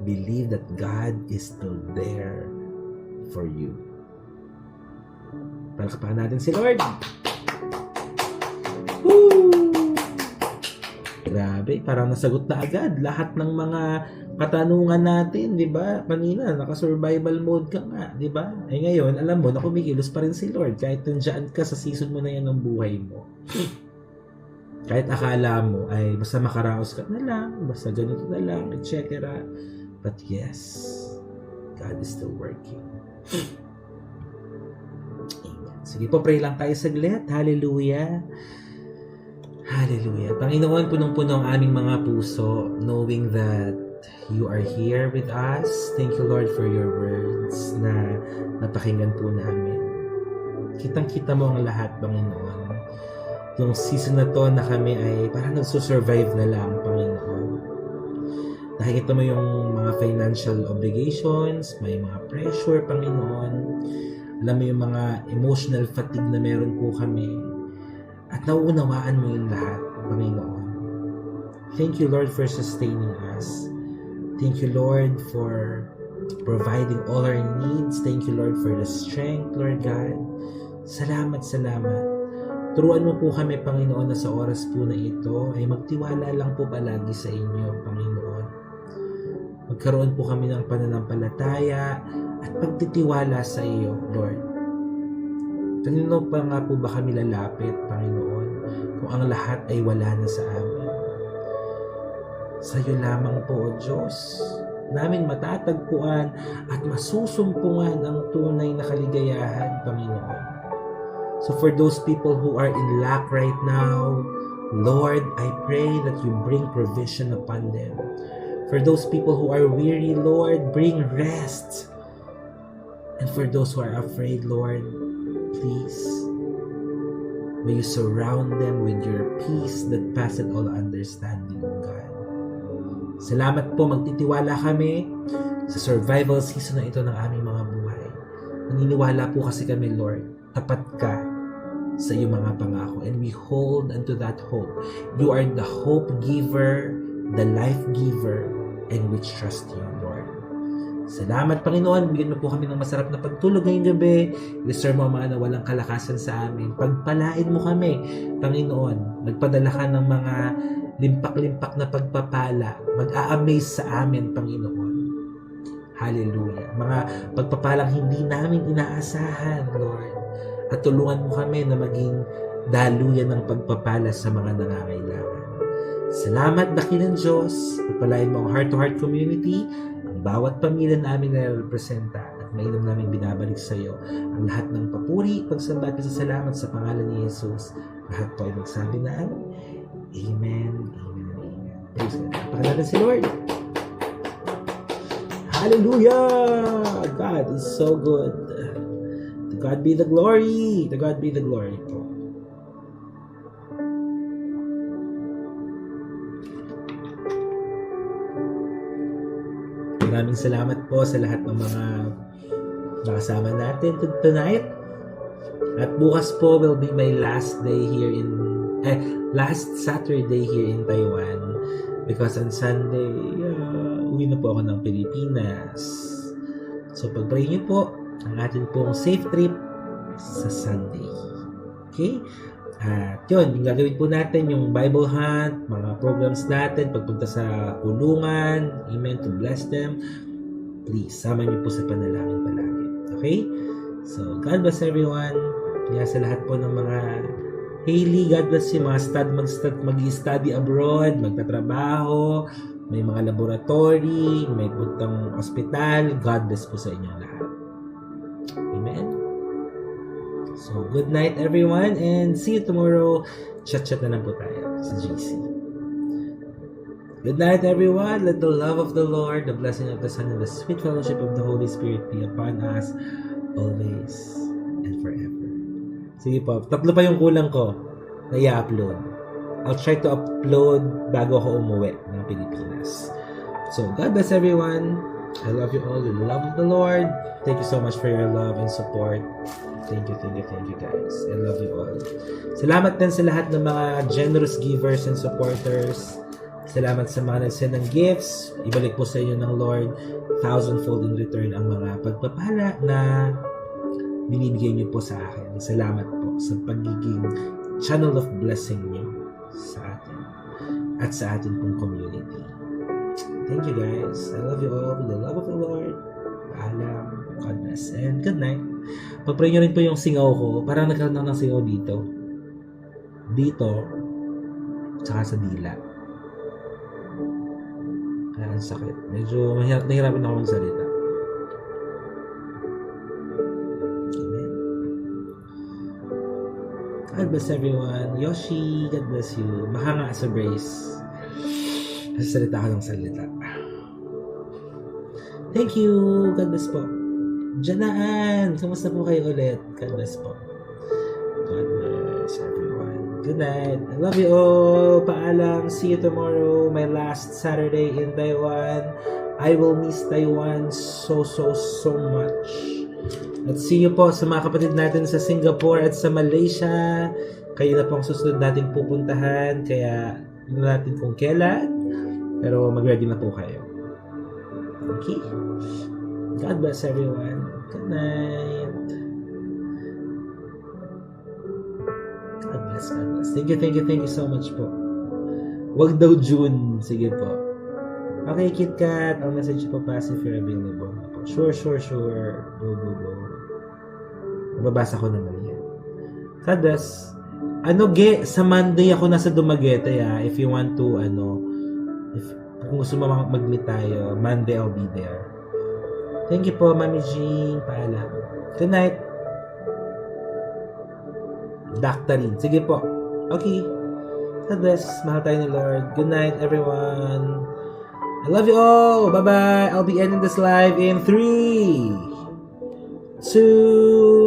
Believe that God is still there for you. Palakpakan natin si Lord. Woo! Grabe, parang nasagot na agad lahat ng mga katanungan natin, di ba? Kanina, naka-survival mode ka nga, di ba? Eh ngayon, alam mo na kumikilos pa rin si Lord kahit nandiyan ka sa season mo na yan ng buhay mo. Kahit akala mo ay basta makaraos ka na lang, basta ganito na lang, etc. But yes, God is still working. Amen. Sige po, pray lang tayo saglit. Hallelujah. Hallelujah. Panginoon, punong-puno ang aming mga puso, knowing that you are here with us. Thank you, Lord, for your words na napakinggan po namin. Kitang-kita mo ang lahat, Panginoon. Yung season na to na kami ay parang nagsusurvive na lang, Panginoon. Nakikita mo yung mga financial obligations, may mga pressure, Panginoon. Alam mo yung mga emotional fatigue na meron po kami. At nauunawaan mo yung lahat, Panginoon. Thank you, Lord, for sustaining us. Thank you, Lord, for providing all our needs. Thank you, Lord, for the strength, Lord God. Salamat, salamat. Turuan mo po kami, Panginoon, na sa oras po na ito ay magtiwala lang po palagi sa inyo, Panginoon. Magkaroon po kami ng pananampalataya at pagtitiwala sa iyo, Lord. Kanino pa nga po ba kami lalapit, Panginoon, kung ang lahat ay wala na sa amin? Sa iyo lamang po, O Diyos, namin matatagpuan at masusumpungan ang tunay na kaligayahan, Panginoon. So for those people who are in lack right now, Lord, I pray that you bring provision upon them. For those people who are weary, Lord, bring rest. And for those who are afraid, Lord, please, may you surround them with your peace that passeth all understanding, O God. Salamat po, magtitiwala kami sa survival season na ito ng aming mga buhay. Naniniwala po kasi kami, Lord, tapat ka sa iyong mga pangako, and we hold unto that hope. You are the hope giver, the life giver, and we trust you, Lord. Salamat, Panginoon. Bigyan mo po kami ng masarap na pagtulog ngayong gabi. Restore mo ang mga nawalang kalakasan sa amin. Pagpalain mo kami, Panginoon. Magpadala ka ng mga limpak-limpak na pagpapala. Mag-a-amaze sa amin, Panginoon. Hallelujah. Mga pagpapalang hindi namin inaasahan, Lord. At tulungan mo kami na maging daluyan ng pagpapala sa mga nangangailangan. Salamat, dakilang Diyos. Pagpalain mo ang heart-to-heart community, ang bawat pamilya namin na representa at mainom namin binabalik sa iyo ang lahat ng papuri, pagsamba at pasasalamat sa pangalan ni Jesus. Lahat po ay magsabi na Amen, Amen, Amen. Praise God. Pakalanan si Lord. Hallelujah! God is so good. To God be the glory. To God be the glory po. Maraming salamat po sa lahat ng mga nakasama natin tonight. At bukas po will be my last day here last Saturday here in Taiwan. Because on Sunday, uwi na po ako ng Pilipinas. So pag-pray niyo po ang atin pong safe trip sa Sunday. Okay? At yun, yung gagawin po natin, yung Bible Hunt, mga programs natin, pagpunta sa kulungan, amen, to bless them. Please, sama niyo po sa panalangin palagi. Okay? So, God bless everyone. Kaya sa lahat po ng mga Hailey, God bless you, mga mag-study abroad, magtatrabaho, may mga laboratory, may puntang ospital, God bless po sa inyo lahat. Amen? So, good night everyone and see you tomorrow. Chat-chat na lang po tayo sa GC. Good night everyone. Let the love of the Lord, the blessing of the Son, and the sweet fellowship of the Holy Spirit be upon us always and forever. Sige po, 3 pa yung kulang ko na i-upload. I'll try to upload bago ako umuwi ng Pilipinas. So, God bless everyone. I love you all. The love of the Lord. Thank you so much for your love and support. Thank you guys. I love you all. Salamat din sa lahat ng mga generous givers and supporters. Salamat sa mga nag-send ng gifts. Ibalik po sa inyo ng Lord 1,000-fold in return ang mga pagpapala na binibigay niyo po sa akin. Salamat po sa pagiging channel of blessing niyo sa atin at sa atin pong community. Thank you guys. I love you all with the love of the Lord. Paalam. God bless and good night. Pag-pray nyo rin po yung singaw ko. Parang nagkaroon ng singaw dito. Dito. Tsaka sa dila. Kaya ang sakit. Medyo nahirapin ako magsalita. Amen. God bless everyone. Yoshi, God bless you. Baka nga sa brace. Salita ka ng salita. Thank you. God bless po. Janaan, kamusta po kayo ulit? God bless po. God bless everyone. Good night. I love you all. Paalam. See you tomorrow. My last Saturday in Taiwan. I will miss Taiwan so much. At see you po sa mga kapatid natin sa Singapore at sa Malaysia. Kayo na po ang susunod natin pupuntahan. Kaya hindi natin kung kailan. Pero mag-ready na po kayo. Okay? God bless everyone. Good night. God bless, God bless. Thank you so much po. Wag daw June. Sige po. Okay, KitKat. Ang message po pass if you're available. Sure. Go. Mababasa ko naman yan. God bless. Sa Monday ako nasa Dumaguete, if you want to, kung gusto mo mag-meet tayo, Monday I'll be there. Thank you po, Mami Jean. Paalam. Good night. Doctorin. Sige po. Okay. God bless. Mahal tayo ni Lord. Good night, everyone. I love you all. Bye-bye. I'll be ending this live in 3, 2,